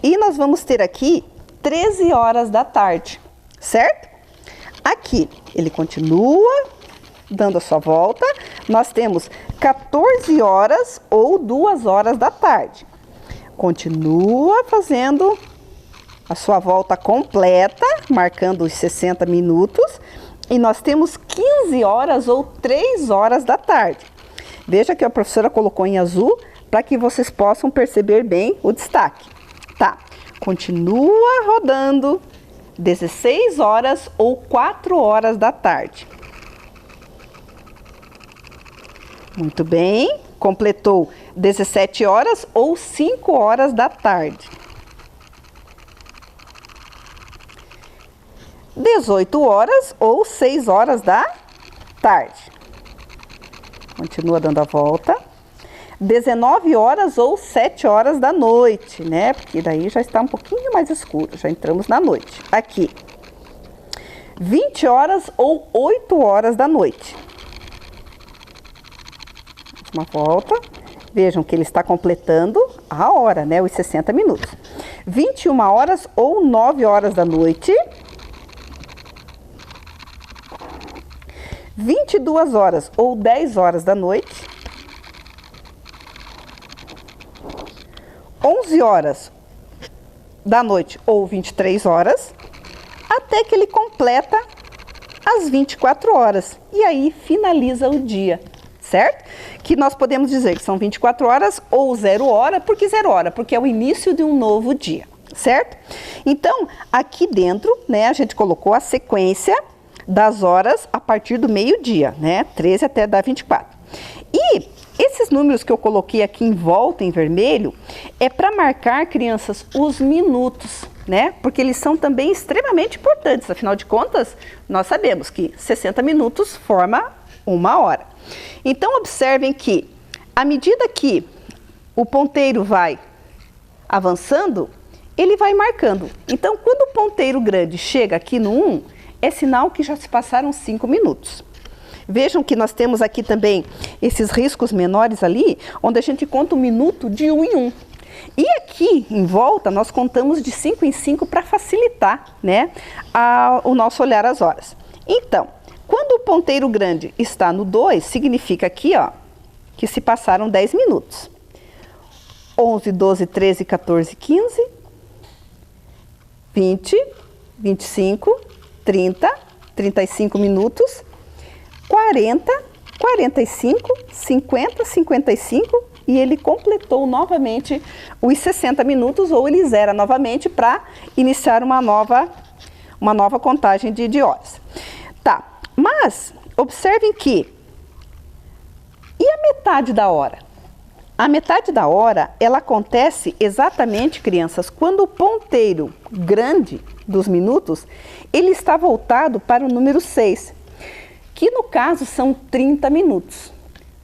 e nós vamos ter aqui 13 horas da tarde, certo? Aqui, ele continua dando a sua volta. Nós temos 14 horas ou 2 horas da tarde. Continua fazendo a sua volta completa, marcando os 60 minutos. E nós temos 15 horas ou 3 horas da tarde. Veja que a professora colocou em azul para que vocês possam perceber bem o destaque. Tá, continua rodando 16 horas ou 4 horas da tarde. Muito bem, completou 17 horas ou 5 horas da tarde. 18 horas ou 6 horas da tarde. Continua dando a volta. 19 horas ou 7 horas da noite, né? Porque daí já está um pouquinho mais escuro, já entramos na noite. Aqui. 20 horas ou 8 horas da noite. Uma volta. Vejam que ele está completando a hora, né? Os 60 minutos. 21 horas ou 9 horas da noite. 22 horas ou 10 horas da noite. 11 horas da noite ou 23 horas, até que ele completa as 24 horas. E aí finaliza o dia, certo? Que nós podemos dizer que são 24 horas ou 0 hora. Por que 0 hora? Porque é o início de um novo dia, certo? Então, aqui dentro, né, a gente colocou a sequência das horas a partir do meio-dia, né? 13 até dar 24. E esses números que eu coloquei aqui em volta, em vermelho, é para marcar, crianças, os minutos, né? Porque eles são também extremamente importantes. Afinal de contas, nós sabemos que 60 minutos forma 1 hora. Então, observem que, à medida que o ponteiro vai avançando, ele vai marcando. Então, quando o ponteiro grande chega aqui no 1, é sinal que já se passaram 5 minutos. Vejam que nós temos aqui também esses riscos menores ali, onde a gente conta o minuto de 1 em 1. E aqui em volta nós contamos de 5 em 5 para facilitar, né, o nosso olhar às horas. Então, quando o ponteiro grande está no 2, significa aqui, ó, que se passaram 10 minutos. 11, 12, 13, 14, 15, 20, 25, 30, 35 minutos, 40, 45, 50, 55 e ele completou novamente os 60 minutos ou ele zera novamente para iniciar uma nova contagem de horas. Tá, mas observem que e a metade da hora? A metade da hora, ela acontece exatamente, crianças, quando o ponteiro grande dos minutos, ele está voltado para o número 6. Que no caso são 30 minutos.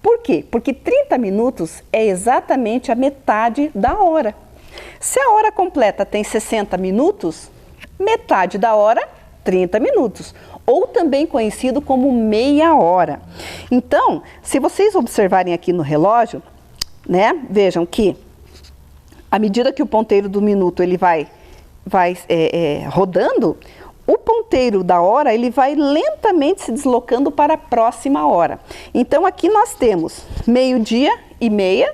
Por quê? Porque 30 minutos é exatamente a metade da hora. Se a hora completa tem 60 minutos, metade da hora, 30 minutos. ou também conhecido como meia hora. Então, se vocês observarem aqui no relógio, né, vejam que à medida que o ponteiro do minuto ele vai rodando, o ponteiro da hora ele vai lentamente se deslocando para a próxima hora. Então aqui nós temos 12:30,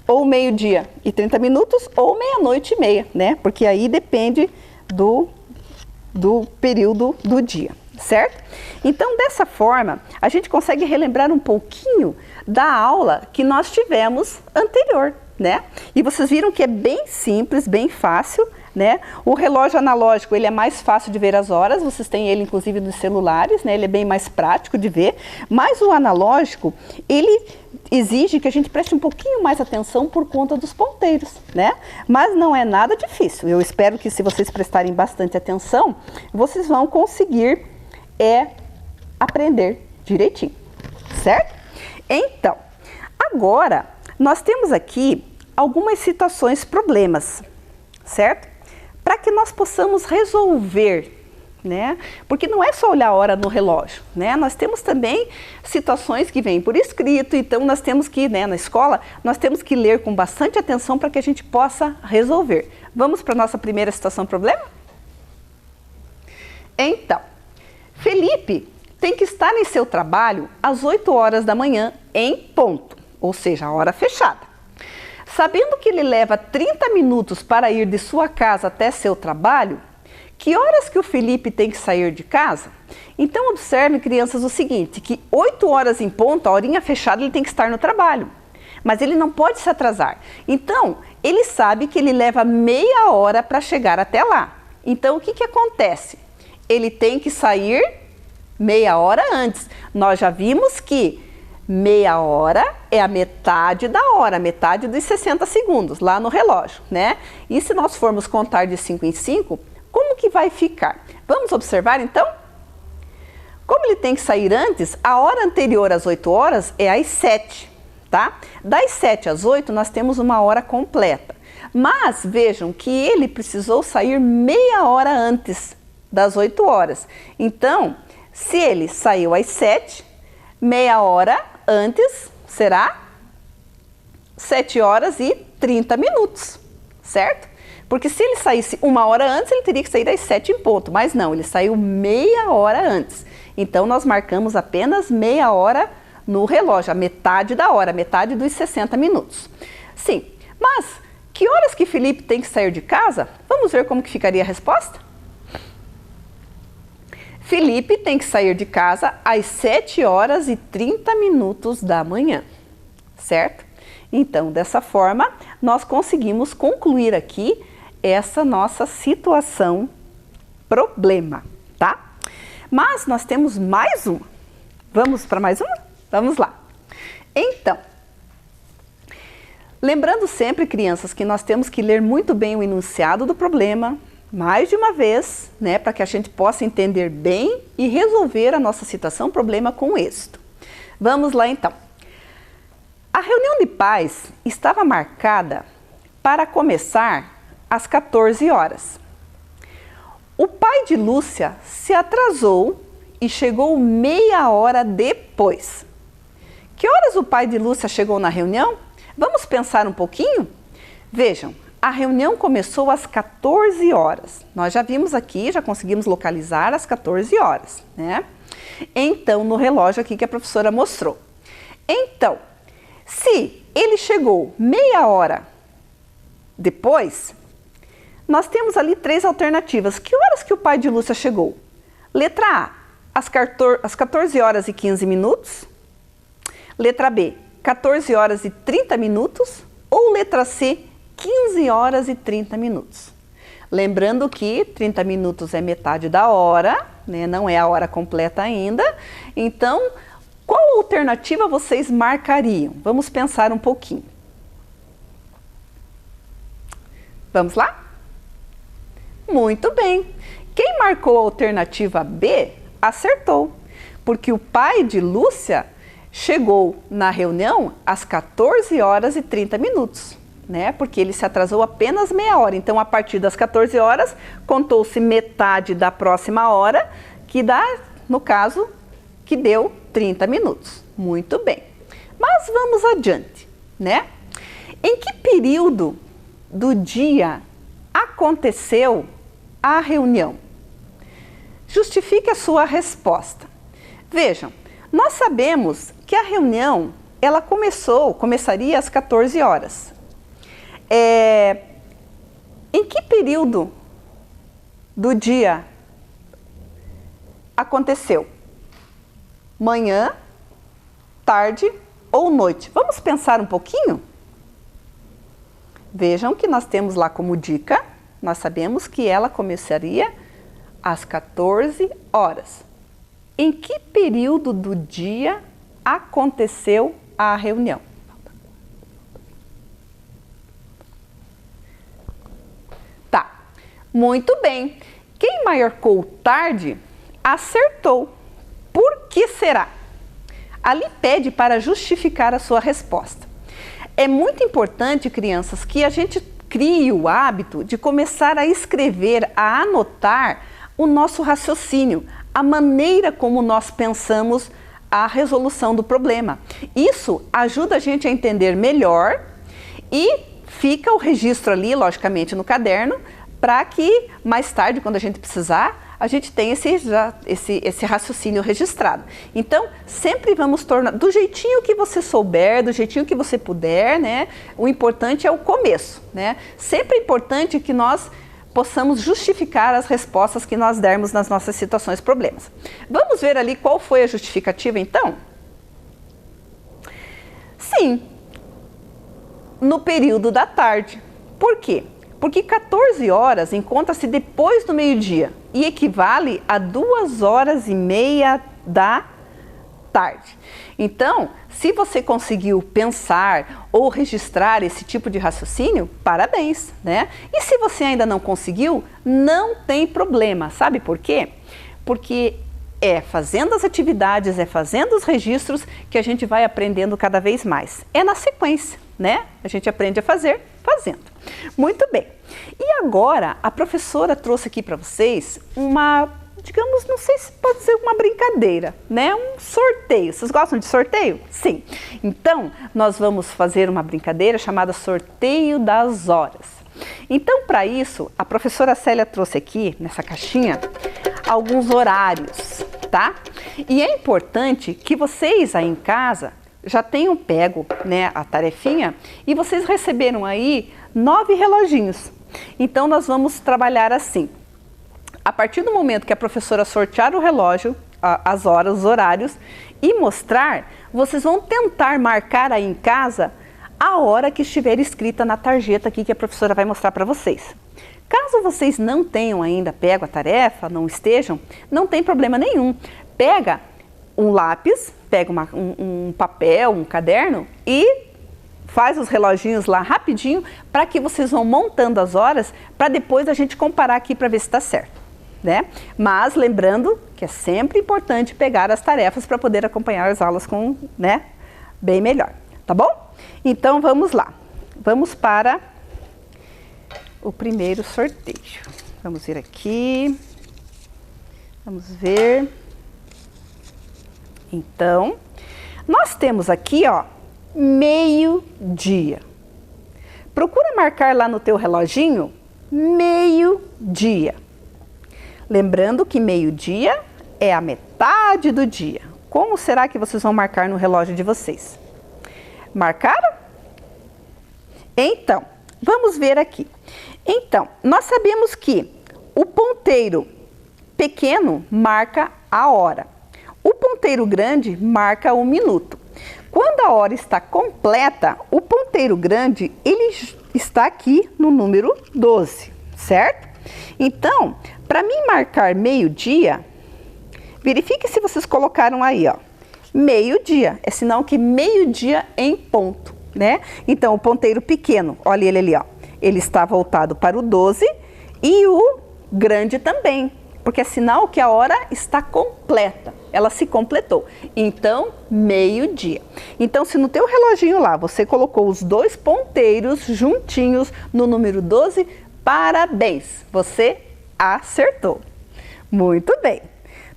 ou 12:30 minutos, ou 00:30, né? Porque aí depende do período do dia, certo? Então dessa forma a gente consegue relembrar um pouquinho da aula que nós tivemos anterior, né? E vocês viram que é bem simples, bem fácil, né? O relógio analógico ele é mais fácil de ver as horas, vocês têm ele inclusive nos celulares, né? Ele é bem mais prático de ver, mas o analógico ele exige que a gente preste um pouquinho mais atenção por conta dos ponteiros, né? Mas não é nada difícil. Eu espero que se vocês prestarem bastante atenção, vocês vão conseguir aprender direitinho, certo? Então, agora nós temos aqui algumas situações, problemas, certo? Para que nós possamos resolver, né? Porque não é só olhar a hora no relógio, né? Nós temos também situações que vêm por escrito, então nós temos que, né, na escola, nós temos que ler com bastante atenção para que a gente possa resolver. Vamos para a nossa primeira situação, problema? Então, Felipe tem que estar em seu trabalho às 8 horas da manhã em ponto, ou seja, a hora fechada. Sabendo que ele leva 30 minutos para ir de sua casa até seu trabalho, que horas que o Felipe tem que sair de casa? Então observem, crianças, o seguinte, que 8 horas em ponto, a horinha fechada, ele tem que estar no trabalho. Mas ele não pode se atrasar. Então, ele sabe que ele leva meia hora para chegar até lá. Então, o que acontece? Ele tem que sair meia hora antes. Nós já vimos que meia hora é a metade da hora, metade dos 60 segundos lá no relógio, né? E se nós formos contar de 5 em 5, como que vai ficar? Vamos observar então? Como ele tem que sair antes, a hora anterior às 8 horas é às 7, tá? Das 7 às 8 nós temos uma hora completa. Mas vejam que ele precisou sair meia hora antes das 8 horas. Então, se ele saiu às 7, meia hora antes será 7 horas e 30 minutos, certo? Porque se ele saísse uma hora antes, ele teria que sair às 7 em ponto, mas não, ele saiu meia hora antes. Então, nós marcamos apenas meia hora no relógio, a metade da hora, metade dos 60 minutos. Sim, mas que horas que Felipe tem que sair de casa? Vamos ver como que ficaria a resposta? Felipe tem que sair de casa às 7 horas e 30 minutos da manhã, certo? Então, dessa forma, nós conseguimos concluir aqui essa nossa situação problema, tá? Mas nós temos mais uma. Vamos para mais uma? Vamos lá. Então, lembrando sempre, crianças, que nós temos que ler muito bem o enunciado do problema, mais de uma vez, né, para que a gente possa entender bem e resolver a nossa situação, problema com êxito. Vamos lá então. A reunião de pais estava marcada para começar às 14 horas. O pai de Lúcia se atrasou e chegou meia hora depois. Que horas o pai de Lúcia chegou na reunião? Vamos pensar um pouquinho? Vejam. A reunião começou às 14 horas. Nós já vimos aqui, já conseguimos localizar às 14 horas, né? Então, no relógio aqui que a professora mostrou. Então, se ele chegou meia hora depois, nós temos ali 3 alternativas. Que horas que o pai de Lúcia chegou? Letra A, às 14 horas e 15 minutos. Letra B, 14 horas e 30 minutos. Ou letra C, 15 horas e 30 minutos. Lembrando que 30 minutos é metade da hora, né? Não é a hora completa ainda. Então, qual alternativa vocês marcariam? Vamos pensar um pouquinho. Vamos lá? Muito bem. Quem marcou a alternativa B, acertou. Porque o pai de Lúcia chegou na reunião às 14 horas e 30 minutos. Né? Porque ele se atrasou apenas meia hora. Então, a partir das 14 horas, contou-se metade da próxima hora, que dá no caso, que deu 30 minutos. Muito bem. Mas vamos adiante, né? Em que período do dia aconteceu a reunião? Justifique a sua resposta. Vejam, nós sabemos que a reunião, ela começaria às 14 horas. Em que período do dia aconteceu? Manhã, tarde ou noite? Vamos pensar um pouquinho? Vejam que nós temos lá como dica, nós sabemos que ela começaria às 14 horas. Em que período do dia aconteceu a reunião? Tá, muito bem. Quem marcou tarde acertou. Por que será? Ali pede para justificar a sua resposta. É muito importante, crianças, que a gente crie o hábito de começar a escrever, a anotar o nosso raciocínio, a maneira como nós pensamos a resolução do problema. Isso ajuda a gente a entender melhor e fica o registro ali, logicamente, no caderno, para que mais tarde, quando a gente precisar, a gente tenha esse raciocínio registrado. Então, sempre vamos tornar, do jeitinho que você souber, do jeitinho que você puder, né? O importante é o começo, né? Sempre é importante que nós possamos justificar as respostas que nós dermos nas nossas situações, problemas. Vamos ver ali qual foi a justificativa, então? Sim, no período da tarde. Por quê? Porque 14 horas encontra-se depois do meio-dia e equivale a 2h30 da tarde. Então, se você conseguiu pensar ou registrar esse tipo de raciocínio, parabéns, né? E se você ainda não conseguiu, não tem problema. Sabe por quê? Porque é fazendo as atividades, é fazendo os registros que a gente vai aprendendo cada vez mais. É na sequência, né? A gente aprende a fazer fazendo. Muito bem. E agora, a professora trouxe aqui para vocês uma, digamos, não sei se pode ser uma brincadeira, né? Um sorteio. Vocês gostam de sorteio? Sim. Então, nós vamos fazer uma brincadeira chamada Sorteio das Horas. Então, para isso, a professora Célia trouxe aqui, nessa caixinha, alguns horários, tá? E é importante que vocês aí em casa já tenham pego, né, a tarefinha e vocês receberam aí 9 reloginhos. Então, nós vamos trabalhar assim. A partir do momento que a professora sortear o relógio, as horas, os horários e mostrar, vocês vão tentar marcar aí em casa a hora que estiver escrita na tarjeta aqui que a professora vai mostrar para vocês. Caso vocês não tenham ainda pego a tarefa, não estejam, não tem problema nenhum. Pega um lápis, pega um papel, um caderno e faz os reloginhos lá rapidinho para que vocês vão montando as horas para depois a gente comparar aqui para ver se está certo, né? Mas lembrando que é sempre importante pegar as tarefas para poder acompanhar as aulas com, né, bem melhor, tá bom? Então vamos lá, vamos para o primeiro sorteio. Vamos vir aqui, vamos ver. Então, nós temos aqui, ó, meio-dia. Procura marcar lá no teu reloginho, meio-dia. Lembrando que meio-dia é a metade do dia. Como será que vocês vão marcar no relógio de vocês? Marcaram? Então, vamos ver aqui. Então, nós sabemos que o ponteiro pequeno marca a hora. O ponteiro grande marca o minuto. Quando a hora está completa, o ponteiro grande, ele está aqui no número 12, certo? Então, para mim marcar meio-dia, verifique se vocês colocaram aí, ó, meio-dia. É sinal que meio-dia em ponto, né? Então, o ponteiro pequeno, olha ele ali, ó, ele está voltado para o 12 e o grande também, porque é sinal que a hora está completa, ela se completou. Então, meio-dia. Então, se no teu reloginho lá você colocou os dois ponteiros juntinhos no número 12, parabéns, você acertou. Muito bem,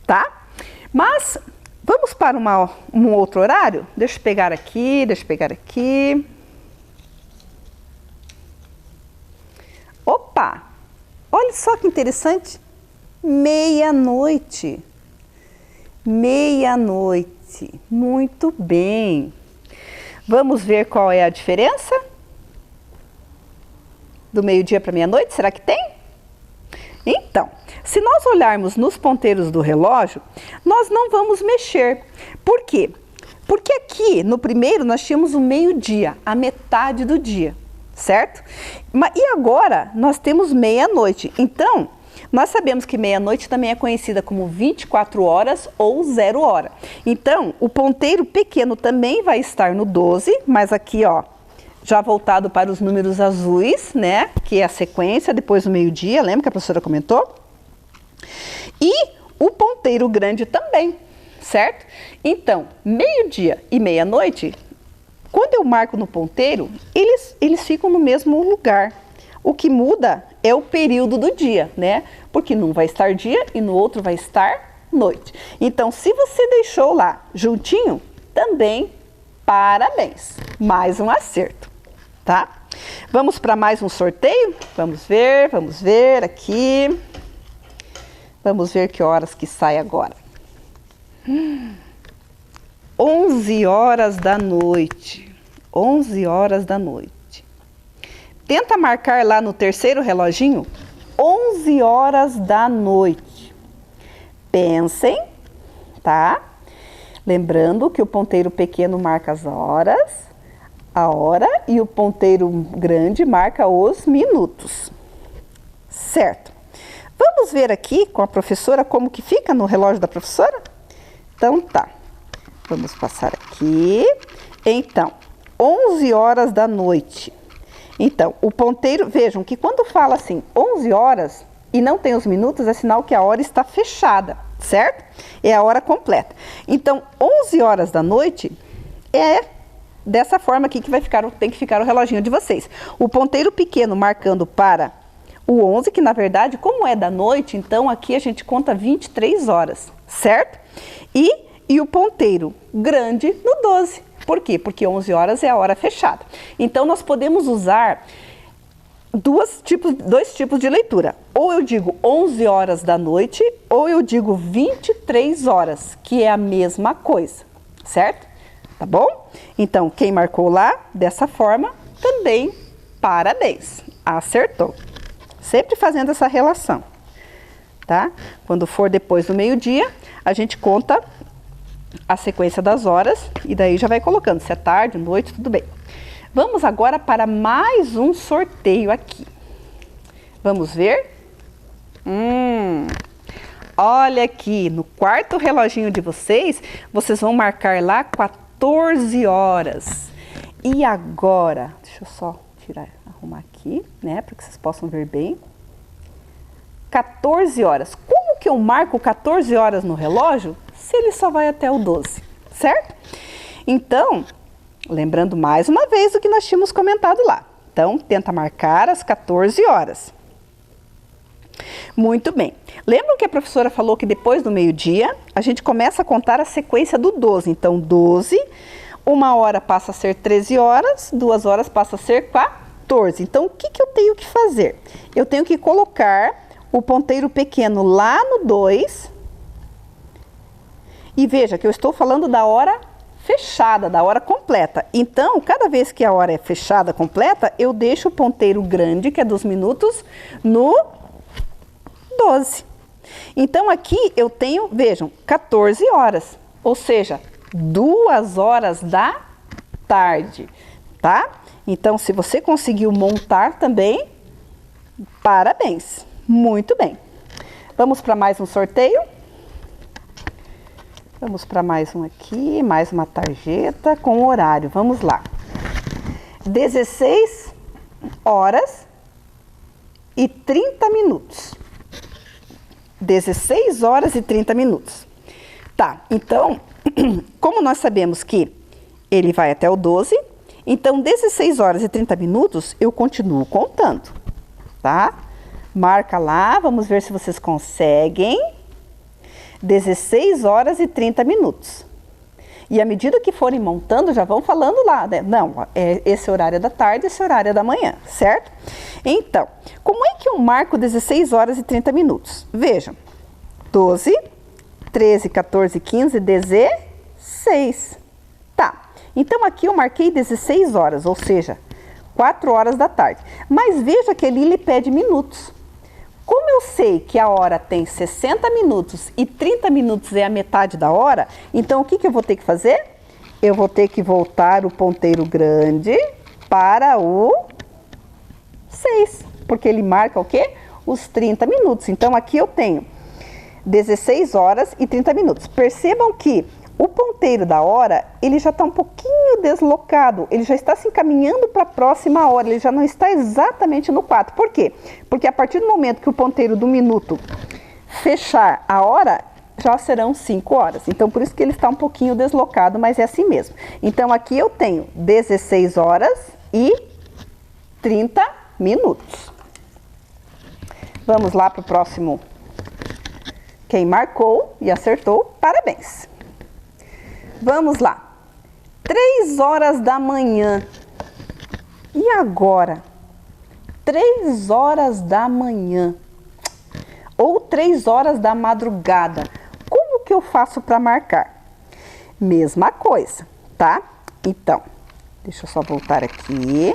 tá? Mas vamos para um outro horário? Deixa eu pegar aqui, Opa! Olha só que interessante. Meia-noite. Meia-noite. Muito bem. Vamos ver qual é a diferença do meio-dia para meia-noite? Será que tem? Então, se nós olharmos nos ponteiros do relógio, nós não vamos mexer. Por quê? Porque aqui, no primeiro, nós tínhamos o meio-dia, a metade do dia, certo? E agora, nós temos meia-noite. Então, nós sabemos que meia-noite também é conhecida como 24 horas ou 0 hora. Então, o ponteiro pequeno também vai estar no 12, mas aqui, ó, já voltado para os números azuis, né? Que é a sequência, depois do meio-dia, lembra que a professora comentou? E o ponteiro grande também, certo? Então, meio-dia e meia-noite, quando eu marco no ponteiro, eles ficam no mesmo lugar. O que muda é o período do dia, né? Porque num vai estar dia e no outro vai estar noite. Então, se você deixou lá juntinho, também parabéns. Mais um acerto, tá? Vamos para mais um sorteio? Vamos ver aqui. Vamos ver que horas que sai agora. 11 horas da noite. 11 horas da noite. Tenta marcar lá no terceiro reloginho, 11 horas da noite. Pensem, tá? Lembrando que o ponteiro pequeno marca as horas, a hora, e o ponteiro grande marca os minutos. Certo. Vamos ver aqui com a professora como que fica no relógio da professora? Então tá. Vamos passar aqui. Então, 11 horas da noite. Então, o ponteiro, vejam que quando fala assim, 11 horas e não tem os minutos, é sinal que a hora está fechada, certo? É a hora completa. Então, 11 horas da noite é dessa forma aqui que tem que ficar o reloginho de vocês. O ponteiro pequeno marcando para o 11, que na verdade, como é da noite, então aqui a gente conta 23 horas, certo? E o ponteiro grande no 12. Por quê? Porque 11 horas é a hora fechada. Então, nós podemos usar dois tipos de leitura. Ou eu digo 11 horas da noite, ou eu digo 23 horas, que é a mesma coisa, certo? Tá bom? Então, quem marcou lá, dessa forma, também parabéns, acertou. Sempre fazendo essa relação, tá? Quando for depois do meio-dia, a gente conta a sequência das horas e daí já vai colocando se é tarde, noite, tudo bem. Vamos agora para mais um sorteio aqui. Vamos ver? Olha aqui, no quarto reloginho de vocês, vocês vão marcar lá 14 horas. E agora, deixa eu só arrumar aqui, né, para que vocês possam ver bem. 14 horas. Como que eu marco 14 horas no relógio se ele só vai até o 12, certo? Então, lembrando mais uma vez o que nós tínhamos comentado lá. Então, tenta marcar as 14 horas. Muito bem. Lembram que a professora falou que depois do meio-dia, a gente começa a contar a sequência do 12. Então, 12, 1 hora passa a ser 13 horas, 2 horas passa a ser 14. Então, o que eu tenho que fazer? Eu tenho que colocar o ponteiro pequeno lá no 2. E veja que eu estou falando da hora fechada, da hora completa. Então, cada vez que a hora é fechada, completa, eu deixo o ponteiro grande, que é dos minutos, no 12. Então, aqui eu tenho, vejam, 14 horas. Ou seja, 2 horas da tarde, tá? Então, se você conseguiu montar também, parabéns. Muito bem. Vamos para mais um sorteio? Vamos para mais um aqui, mais uma tarjeta com horário. Vamos lá. 16 horas e 30 minutos. 16 horas e 30 minutos. Tá, então, como nós sabemos que ele vai até o 12, então 16 horas e 30 minutos eu continuo contando, tá? Marca lá, vamos ver se vocês conseguem. 16 horas e 30 minutos. E à medida que forem montando, já vão falando lá, né? Não, esse horário é da tarde, esse horário é da manhã, certo? Então, como é que eu marco 16 horas e 30 minutos? Vejam, 12, 13, 14, 15, 16. Tá, então aqui eu marquei 16 horas, ou seja, 4 horas da tarde. Mas veja que ali ele pede minutos. Como eu sei que a hora tem 60 minutos e 30 minutos é a metade da hora, então o que eu vou ter que fazer? Eu vou ter que voltar o ponteiro grande para o 6, porque ele marca o quê? Os 30 minutos. Então aqui eu tenho 16 horas e 30 minutos. Percebam que o ponteiro da hora, ele já está um pouquinho deslocado, ele já está se encaminhando para a próxima hora, ele já não está exatamente no 4. Por quê? Porque a partir do momento que o ponteiro do minuto fechar a hora, já serão 5 horas. Então, por isso que ele está um pouquinho deslocado, mas é assim mesmo. Então, aqui eu tenho 16 horas e 30 minutos. Vamos lá para o próximo. Quem marcou e acertou, parabéns. Vamos lá. 3 horas da manhã. E agora? 3 horas da manhã. Ou 3 horas da madrugada. Como que eu faço para marcar? Mesma coisa, tá? Então, deixa eu só voltar aqui.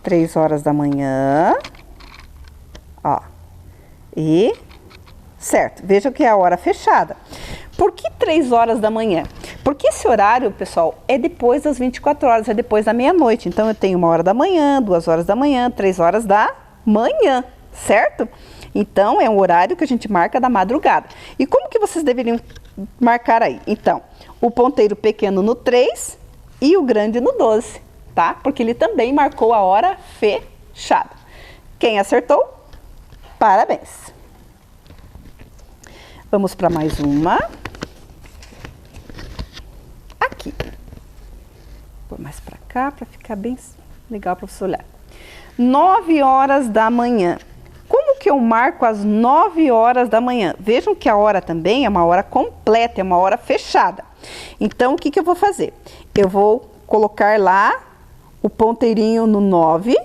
3 horas da manhã. Ó. E... certo, veja que é a hora fechada. Por que 3 horas da manhã? Porque esse horário, pessoal, é depois das 24 horas, é depois da meia-noite. Então, eu tenho 1 hora da manhã, 2 horas da manhã, 3 horas da manhã, certo? Então, é um horário que a gente marca da madrugada. E como que vocês deveriam marcar aí? Então, o ponteiro pequeno no 3 e o grande no 12, tá? Porque ele também marcou a hora fechada. Quem acertou? Parabéns! Vamos para mais uma. Aqui. Vou pôr mais para cá para ficar bem legal para você olhar. 9 horas da manhã. Como que eu marco as 9 horas da manhã? Vejam que a hora também é uma hora completa, é uma hora fechada. Então, o que eu vou fazer? Eu vou colocar lá o ponteirinho no 9,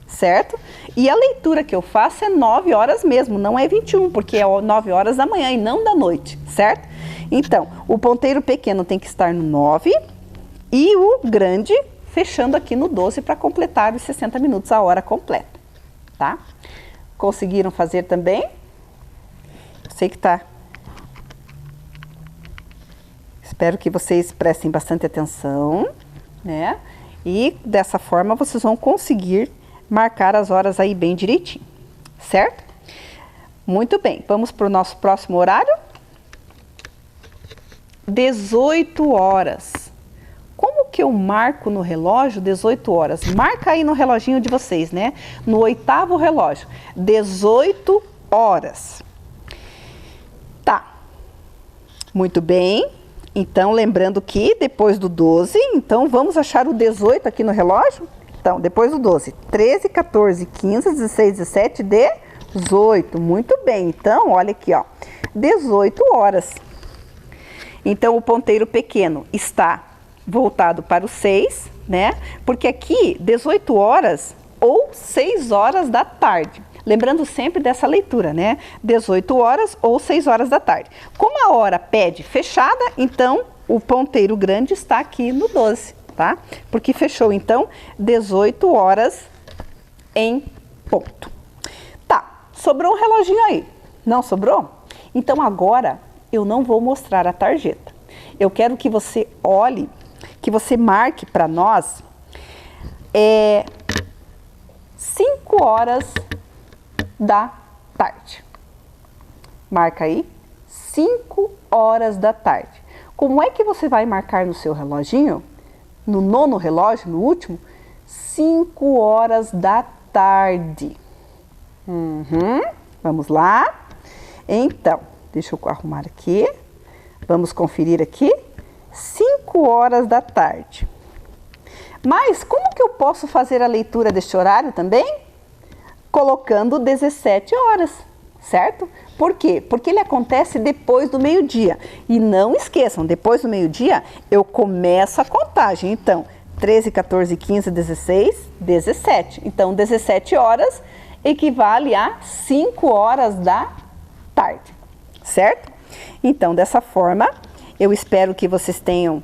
certo? E a leitura que eu faço é 9 horas mesmo, não é 21, porque é 9 horas da manhã e não da noite, certo? Então, o ponteiro pequeno tem que estar no 9 e o grande fechando aqui no 12 para completar os 60 minutos, a hora completa, tá? Conseguiram fazer também? Eu sei que tá. Espero que vocês prestem bastante atenção, né? E dessa forma vocês vão conseguir marcar as horas aí bem direitinho, certo? Muito bem, vamos para o nosso próximo horário. 18 horas. Como que eu marco no relógio 18 horas? Marca aí no reloginho de vocês, né? No 8º relógio, 18 horas. Tá, muito bem. Então, lembrando que depois do 12, então vamos achar o 18 aqui no relógio? Então, depois do 12, 13, 14, 15, 16, 17, 18. Muito bem, então, olha aqui, ó, 18 horas. Então, o ponteiro pequeno está voltado para o 6, né? Porque aqui, 18 horas ou 6 horas da tarde. Lembrando sempre dessa leitura, né? 18 horas ou 6 horas da tarde. Como a hora pede fechada, então o ponteiro grande está aqui no 12, tá? Porque fechou, então, 18 horas em ponto. Tá, sobrou um reloginho aí. Não sobrou? Então agora eu não vou mostrar a tarjeta. Eu quero que você olhe, que você marque para nós 5 horas da tarde. Marca aí, 5 horas da tarde. Como é que você vai marcar no seu reloginho? No 9º relógio, no último, 5 horas da tarde. Vamos lá. Então, deixa eu arrumar aqui. Vamos conferir aqui. 5 horas da tarde. Mas como que eu posso fazer a leitura deste horário também? Colocando 17 horas. certo? Por quê? Porque ele acontece depois do meio-dia. E não esqueçam, depois do meio-dia eu começo a contagem. Então, 13, 14, 15, 16, 17. Então, 17 horas equivale a 5 horas da tarde, certo? Então, dessa forma, eu espero que vocês tenham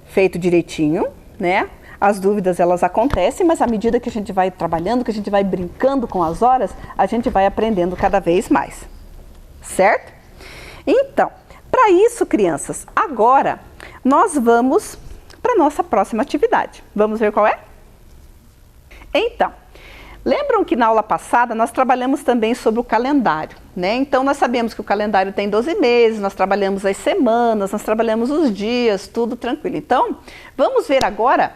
feito direitinho, né? As dúvidas, elas acontecem, mas à medida que a gente vai trabalhando, que a gente vai brincando com as horas, a gente vai aprendendo cada vez mais, certo? Então, para isso, crianças, agora nós vamos para a nossa próxima atividade. Vamos ver qual é? Então, lembram que na aula passada nós trabalhamos também sobre o calendário, né? Então, nós sabemos que o calendário tem 12 meses, nós trabalhamos as semanas, nós trabalhamos os dias, tudo tranquilo. Então, vamos ver agora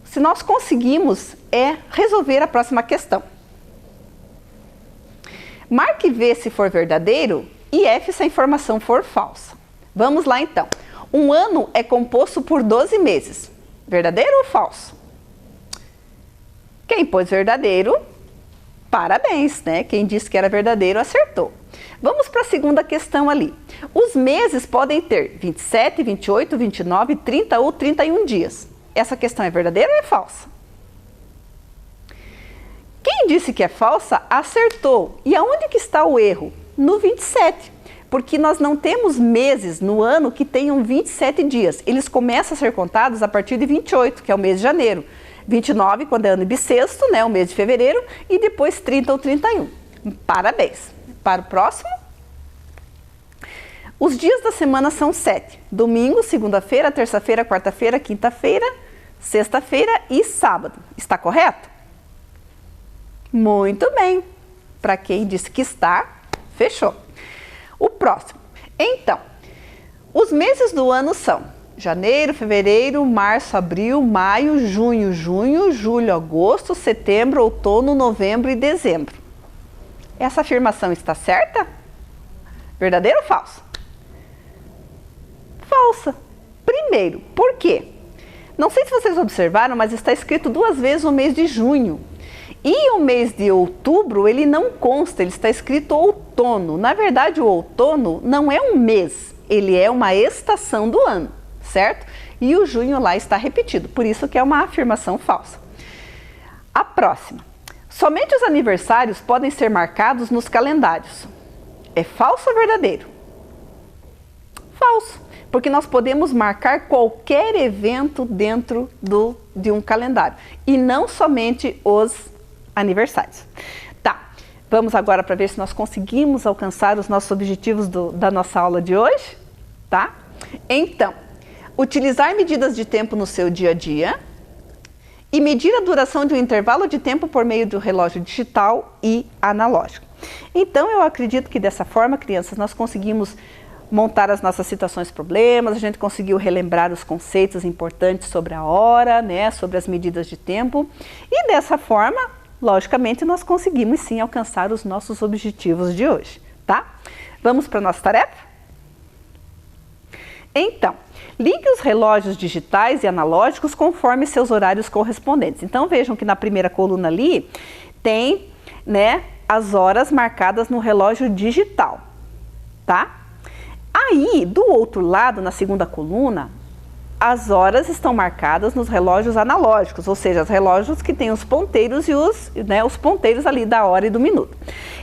se nós conseguimos resolver a próxima questão. Marque V se for verdadeiro e F se a informação for falsa. Vamos lá então. Um ano é composto por 12 meses. Verdadeiro ou falso? Quem pôs verdadeiro, parabéns, né? Quem disse que era verdadeiro acertou. Vamos para a segunda questão ali. Os meses podem ter 27, 28, 29, 30 ou 31 dias. Essa questão é verdadeira ou é falsa? Quem disse que é falsa, acertou. E aonde que está o erro? No 27. Porque nós não temos meses no ano que tenham 27 dias. Eles começam a ser contados a partir de 28, que é o mês de janeiro. 29, quando é ano bissexto, né, o mês de fevereiro. E depois 30 ou 31. Parabéns. Para o próximo. Os dias da semana são 7. Domingo, segunda-feira, terça-feira, quarta-feira, quinta-feira, sexta-feira e sábado. Está correto? Muito bem. Para quem disse que está, fechou. O próximo. Então, os meses do ano são janeiro, fevereiro, março, abril, maio, junho, julho, agosto, setembro, outono, novembro e dezembro. Essa afirmação está certa? Verdadeiro ou falso? Falsa. Primeiro, por quê? Não sei se vocês observaram, mas está escrito 2 vezes o mês de junho. E o mês de outubro, ele não consta, ele está escrito outono. Na verdade, o outono não é um mês, ele é uma estação do ano, certo? E o junho lá está repetido, por isso que é uma afirmação falsa. A próxima. Somente os aniversários podem ser marcados nos calendários. É falso ou verdadeiro? Falso. Porque nós podemos marcar qualquer evento dentro de um calendário. E não somente os aniversários. Tá, vamos agora para ver se nós conseguimos alcançar os nossos objetivos da nossa aula de hoje. Tá? Então, utilizar medidas de tempo no seu dia a dia e medir a duração de um intervalo de tempo por meio do relógio digital e analógico. Então, eu acredito que dessa forma, crianças, nós conseguimos montar as nossas situações problemas, a gente conseguiu relembrar os conceitos importantes sobre a hora, né, sobre as medidas de tempo, e dessa forma, logicamente, nós conseguimos sim alcançar os nossos objetivos de hoje, tá? Vamos para a nossa tarefa? Então, ligue os relógios digitais e analógicos conforme seus horários correspondentes. Então, vejam que na primeira coluna ali tem, né, as horas marcadas no relógio digital, tá? Aí, do outro lado, na segunda coluna, as horas estão marcadas nos relógios analógicos, ou seja, os relógios que têm os ponteiros e os ponteiros ali da hora e do minuto.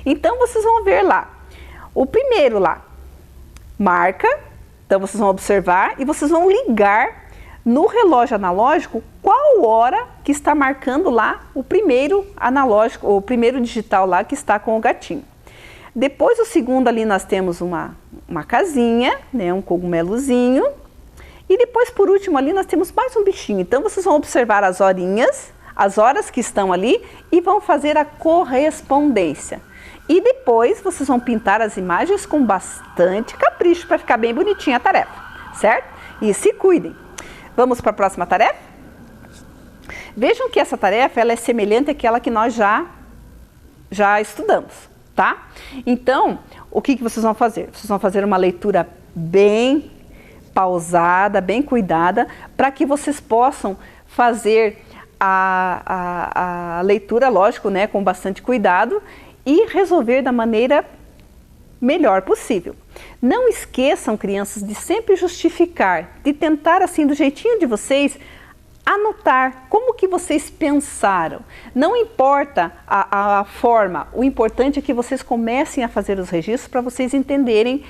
Então, vocês vão ver lá, o primeiro lá, marca, então vocês vão observar e vocês vão ligar no relógio analógico qual hora que está marcando lá o primeiro analógico, ou o primeiro digital lá que está com o gatinho. Depois, o segundo ali, nós temos uma casinha, né, um cogumelozinho. E depois, por último, ali, nós temos mais um bichinho. Então, vocês vão observar as horinhas, as horas que estão ali e vão fazer a correspondência. E depois, vocês vão pintar as imagens com bastante capricho para ficar bem bonitinha a tarefa, certo? E se cuidem. Vamos para a próxima tarefa? Vejam que essa tarefa ela é semelhante àquela que nós já estudamos. Tá? Então, o que vocês vão fazer? Vocês vão fazer uma leitura bem pausada, bem cuidada, para que vocês possam fazer a leitura, lógico, né, com bastante cuidado e resolver da maneira melhor possível. Não esqueçam, crianças, de sempre justificar, de tentar assim do jeitinho de vocês, anotar como que vocês pensaram. Não importa a forma, o importante é que vocês comecem a fazer os registros para vocês entenderem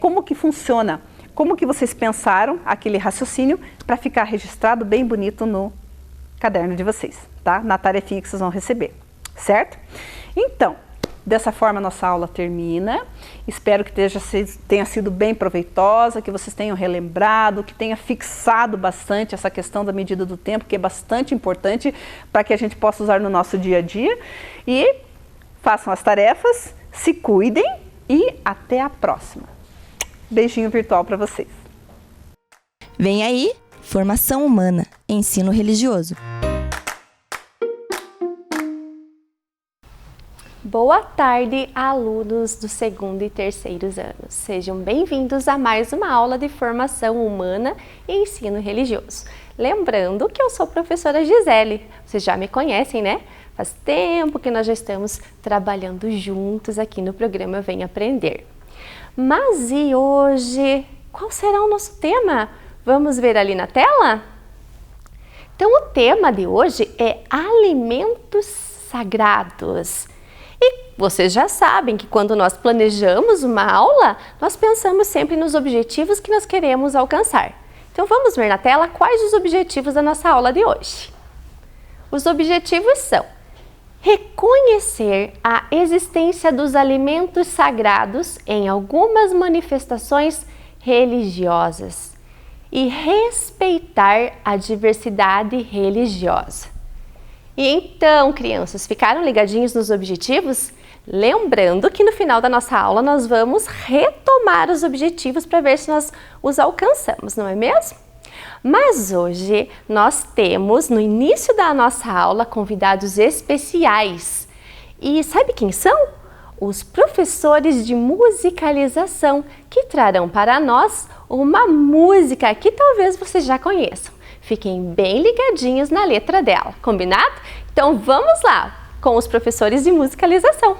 como que funciona, como que vocês pensaram aquele raciocínio para ficar registrado bem bonito no caderno de vocês, tá? Na tarefinha que vocês vão receber, certo? Então, dessa forma nossa aula termina. Espero que tenha sido bem proveitosa, que vocês tenham relembrado, que tenha fixado bastante essa questão da medida do tempo, que é bastante importante para que a gente possa usar no nosso dia a dia. E façam as tarefas, se cuidem e até a próxima. Beijinho virtual para vocês. Vem aí, Formação Humana, Ensino Religioso. Boa tarde, alunos do segundo e terceiros anos. Sejam bem-vindos a mais uma aula de Formação Humana e Ensino Religioso. Lembrando que eu sou a professora Gisele, vocês já me conhecem, né? Faz tempo que nós já estamos trabalhando juntos aqui no programa Vem Aprender. Mas e hoje, qual será o nosso tema? Vamos ver ali na tela? Então, o tema de hoje é alimentos sagrados. E vocês já sabem que quando nós planejamos uma aula, nós pensamos sempre nos objetivos que nós queremos alcançar. Então vamos ver na tela quais os objetivos da nossa aula de hoje. Os objetivos são reconhecer a existência dos alimentos sagrados em algumas manifestações religiosas e respeitar a diversidade religiosa. E então, crianças, ficaram ligadinhos nos objetivos? Lembrando que no final da nossa aula nós vamos retomar os objetivos para ver se nós os alcançamos, não é mesmo? Mas hoje nós temos, no início da nossa aula, convidados especiais. E sabe quem são? Os professores de musicalização, que trarão para nós uma música que talvez vocês já conheçam. Fiquem bem ligadinhos na letra dela, combinado? Então vamos lá com os professores de musicalização.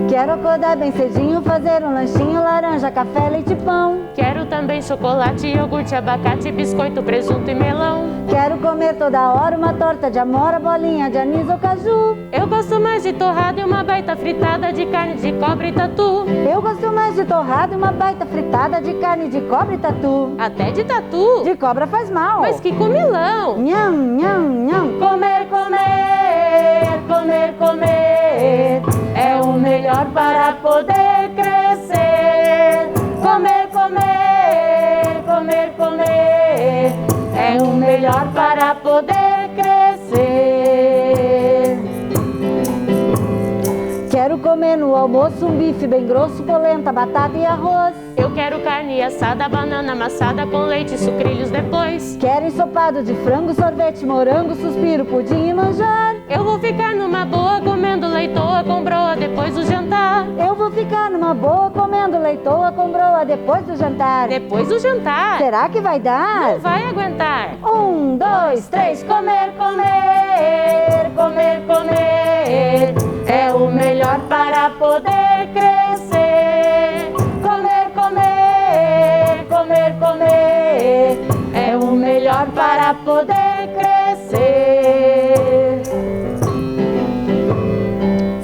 Quero acordar bem cedinho, fazer um lanchinho, laranja, café, leite e pão. Quero também chocolate, iogurte, abacate, biscoito, presunto e melão. Quero comer toda hora uma torta de amora, bolinha de anis ou caju. Eu gosto mais de torrada e uma baita fritada de carne de cobra e tatu. Eu gosto mais de torrada e uma baita fritada de carne de cobra e tatu. Até de tatu? De cobra faz mal. Mas que comilão! Nham, nham, nham. Comer, comer, comer, comer é o melhor para poder crescer. Comer, comer, comer, comer é o melhor para poder crescer. Quero comer no almoço um bife bem grosso, polenta, batata e arroz. Eu quero carne assada, banana amassada com leite e sucrilhos depois. Quero ensopado de frango, sorvete, morango, suspiro, pudim e manjar. Eu vou ficar numa boa comendo leitoa com broa depois do jantar. Eu vou ficar numa boa comendo leitoa com broa depois do jantar. Depois do jantar? Será que vai dar? Não vai aguentar. 1, 2, 3, comer, comer, comer, comer é o melhor para poder crescer. Comer, comer, comer, comer é o melhor para poder crescer.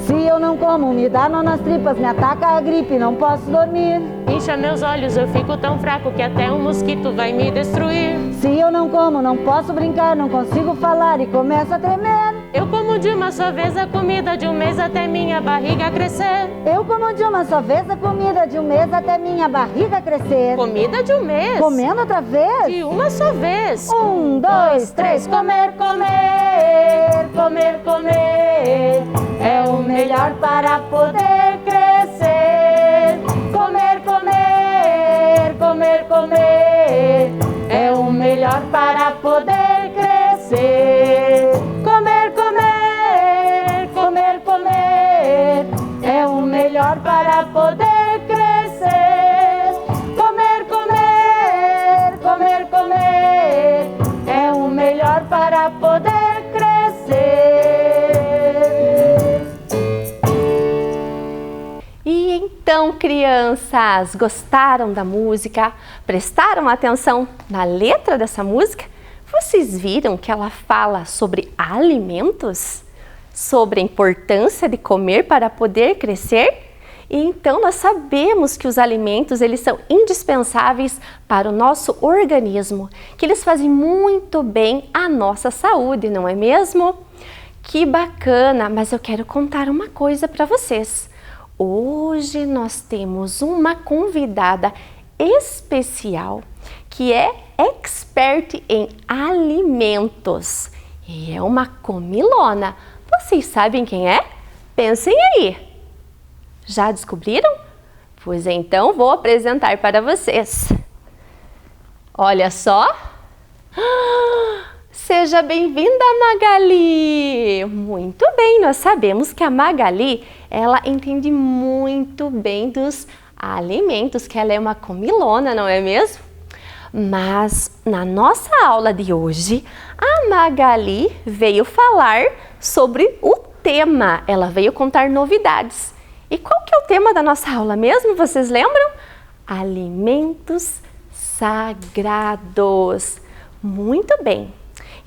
Se eu não como, me dá nó nas tripas, me ataca a gripe, não posso dormir. Incha meus olhos, eu fico tão fraco que até um mosquito vai me destruir. Se eu não como, não posso brincar, não consigo falar e começo a tremer. Eu como de uma só vez a comida de um mês até minha barriga crescer. Eu como de uma só vez a comida de um mês até minha barriga crescer. Comida de um mês? Comendo outra vez? De uma só vez. 1, 2, 3, comer, comer, comer, comer é o melhor para poder crescer. Comer, comer, comer, comer é o melhor para poder crescer. Comer, comer, comer, comer é o melhor para poder crescer. Comer, comer, comer, comer crianças? Gostaram da música? Prestaram atenção na letra dessa música? Vocês viram que ela fala sobre alimentos? Sobre a importância de comer para poder crescer? E então nós sabemos que os alimentos, eles são indispensáveis para o nosso organismo, que eles fazem muito bem à nossa saúde, não é mesmo? Que bacana, mas eu quero contar uma coisa para vocês. Hoje nós temos uma convidada especial que é expert em alimentos e é uma comilona. Vocês sabem quem é? Pensem aí. Já descobriram? Pois então vou apresentar para vocês. Olha só. Seja bem-vinda, Magali! Muito bem, nós sabemos que a Magali, ela entende muito bem dos alimentos, que ela é uma comilona, não é mesmo? Mas na nossa aula de hoje, a Magali veio falar sobre o tema, ela veio contar novidades. E qual que é o tema da nossa aula mesmo? Vocês lembram? Alimentos sagrados. Muito bem.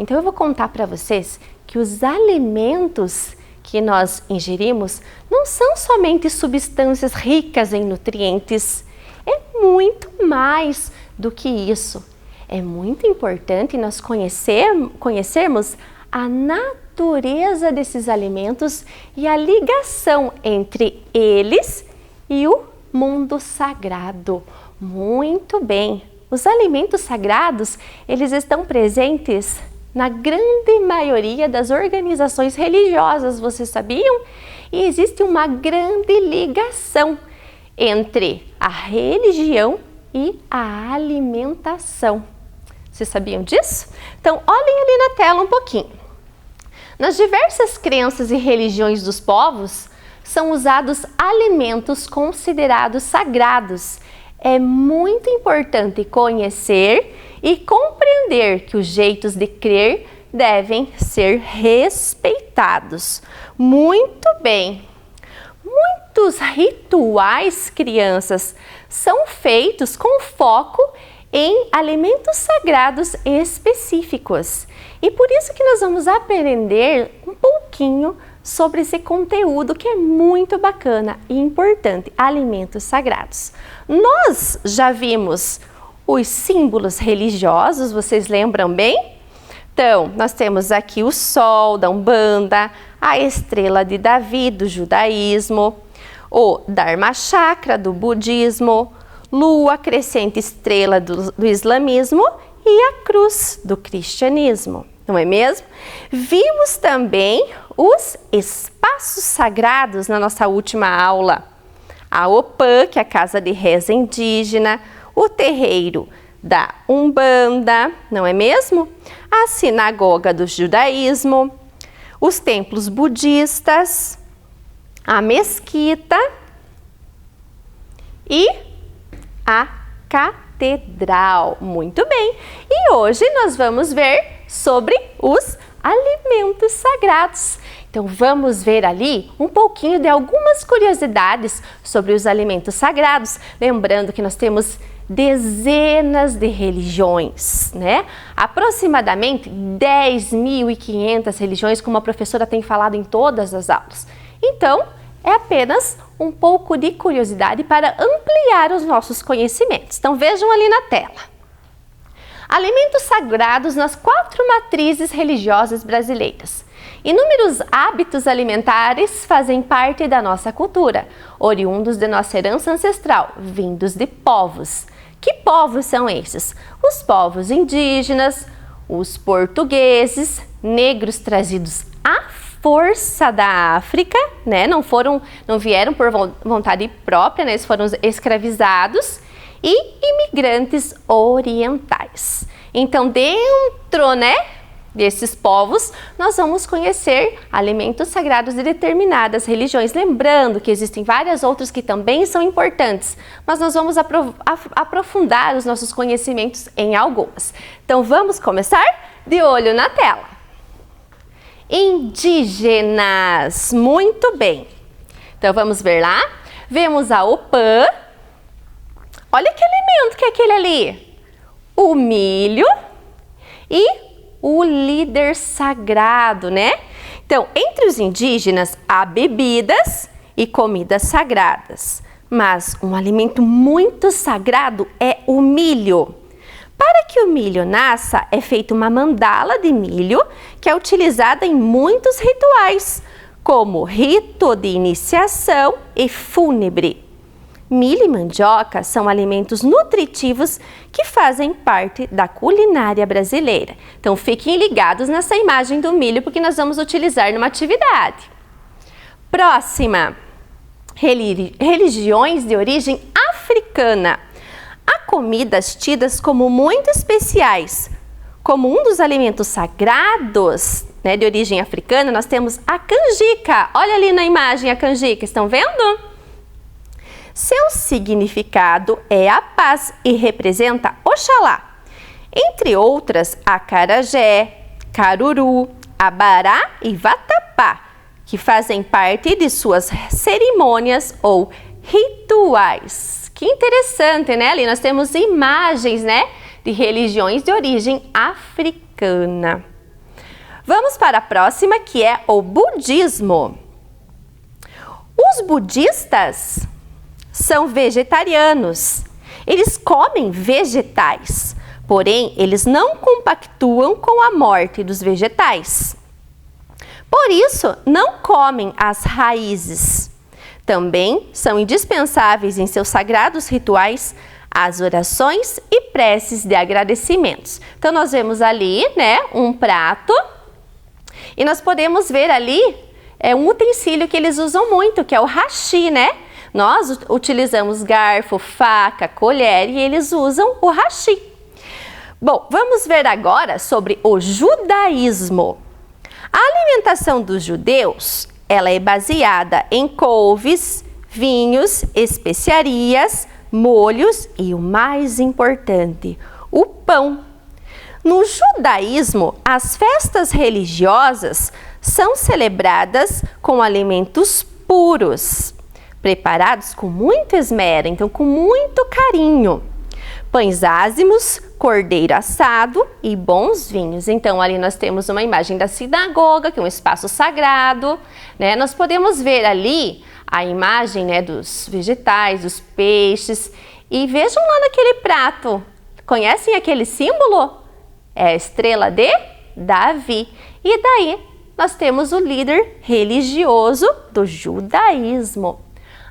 Então eu vou contar para vocês que os alimentos que nós ingerimos não são somente substâncias ricas em nutrientes. É muito mais do que isso. É muito importante nós conhecermos a natureza desses alimentos e a ligação entre eles e o mundo sagrado. Muito bem. Os alimentos sagrados, eles estão presentes na grande maioria das organizações religiosas, vocês sabiam? E existe uma grande ligação entre a religião e a alimentação. Vocês sabiam disso? Então, olhem ali na tela um pouquinho. Nas diversas crenças e religiões dos povos, são usados alimentos considerados sagrados. É muito importante conhecer e compreender que os jeitos de crer devem ser respeitados. Muito bem. Muitos rituais, crianças, são feitos com foco em alimentos sagrados específicos. E por isso que nós vamos aprender um pouquinho sobre esse conteúdo que é muito bacana e importante, alimentos sagrados. Nós já vimos os símbolos religiosos, vocês lembram bem? Então, nós temos aqui o sol da Umbanda, a estrela de Davi do judaísmo, o Dharma Chakra do budismo, lua crescente estrela do islamismo e a cruz do cristianismo, não é mesmo? Vimos também os espaços sagrados na nossa última aula. A Opã, que é a casa de reza indígena, o terreiro da Umbanda, não é mesmo? A sinagoga do judaísmo, os templos budistas, a mesquita e a catedral. Muito bem! E hoje nós vamos ver sobre os alimentos sagrados. Então vamos ver ali um pouquinho de algumas curiosidades sobre os alimentos sagrados. Lembrando que nós temos dezenas de religiões, né? Aproximadamente 10.500 religiões, como a professora tem falado em todas as aulas. Então, é apenas um pouco de curiosidade para ampliar os nossos conhecimentos. Então vejam ali na tela. Alimentos sagrados nas 4 matrizes religiosas brasileiras. Inúmeros hábitos alimentares fazem parte da nossa cultura, oriundos de nossa herança ancestral, vindos de povos. Que povos são esses? Os povos indígenas, os portugueses, negros trazidos à força da África, né? Não vieram por vontade própria, né? Eles foram escravizados, e imigrantes orientais. Então, dentro, né, desses povos, nós vamos conhecer alimentos sagrados de determinadas religiões. Lembrando que existem várias outras que também são importantes, mas nós vamos aprofundar os nossos conhecimentos em algumas. Então, vamos começar? De olho na tela. Indígenas. Muito bem. Então, vamos ver lá. Vemos a Opã, Olha que alimento que é aquele ali. O milho e o líder sagrado, né? Então, entre os indígenas há bebidas e comidas sagradas, mas um alimento muito sagrado é o milho. Para que o milho nasça, é feita uma mandala de milho que é utilizada em muitos rituais, como rito de iniciação e fúnebre. Milho e mandioca são alimentos nutritivos que fazem parte da culinária brasileira. Então, fiquem ligados nessa imagem do milho, porque nós vamos utilizar numa atividade. Próxima, religiões de origem africana. Há comidas tidas como muito especiais. Como um dos alimentos sagrados, né, de origem africana, nós temos a canjica. Olha ali na imagem a canjica, estão vendo? Seu significado é a paz e representa Oxalá. Entre outras, acarajé, caruru, abará e vatapá, que fazem parte de suas cerimônias ou rituais. Que interessante, né? Ali nós temos imagens, né, de religiões de origem africana. Vamos para a próxima, que é o budismo. Os budistas são vegetarianos. Eles comem vegetais, porém eles não compactuam com a morte dos vegetais. Por isso, não comem as raízes. Também são indispensáveis em seus sagrados rituais as orações e preces de agradecimentos. Então, nós vemos ali, né, um prato e nós podemos ver ali um utensílio que eles usam muito, que é o hashi, né? Nós utilizamos garfo, faca, colher e eles usam o hashi. Bom, vamos ver agora sobre o judaísmo. A alimentação dos judeus, ela é baseada em couves, vinhos, especiarias, molhos e o mais importante, o pão. No judaísmo, as festas religiosas são celebradas com alimentos puros, preparados com muito esmero, então com muito carinho. Pães ázimos, cordeiro assado e bons vinhos. Então, ali nós temos uma imagem da sinagoga, que é um espaço sagrado, né? Nós podemos ver ali a imagem, né, dos vegetais, dos peixes. E vejam lá naquele prato. Conhecem aquele símbolo? É a estrela de Davi. E daí nós temos o líder religioso do judaísmo.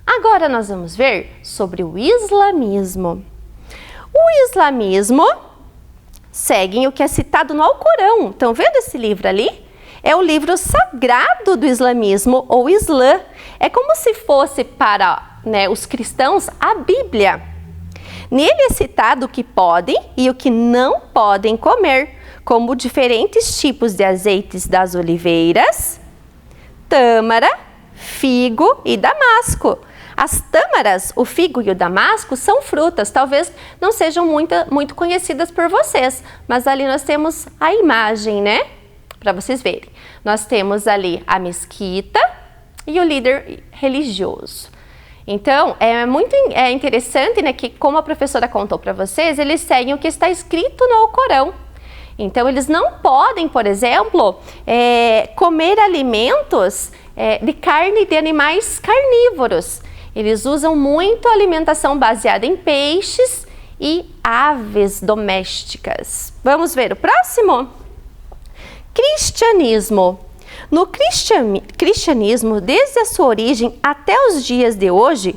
Agora nós vamos ver sobre o islamismo. O islamismo segue o que é citado no Alcorão. Estão vendo esse livro ali? É o livro sagrado do islamismo, ou Islã. É como se fosse para, né, os cristãos a Bíblia. Nele é citado o que podem e o que não podem comer, como diferentes tipos de azeites das oliveiras, tâmara, figo e damasco. As tâmaras, o figo e o damasco são frutas, talvez não sejam muito conhecidas por vocês, mas ali nós temos a imagem, né? Para vocês verem. Nós temos ali a mesquita e o líder religioso. Então, é muito interessante, né, que como a professora contou para vocês, eles seguem o que está escrito no Alcorão. Então, eles não podem, por exemplo, comer alimentos de carne de animais carnívoros. Eles usam muito a alimentação baseada em peixes e aves domésticas. Vamos ver o próximo? Cristianismo. No cristianismo, desde a sua origem até os dias de hoje,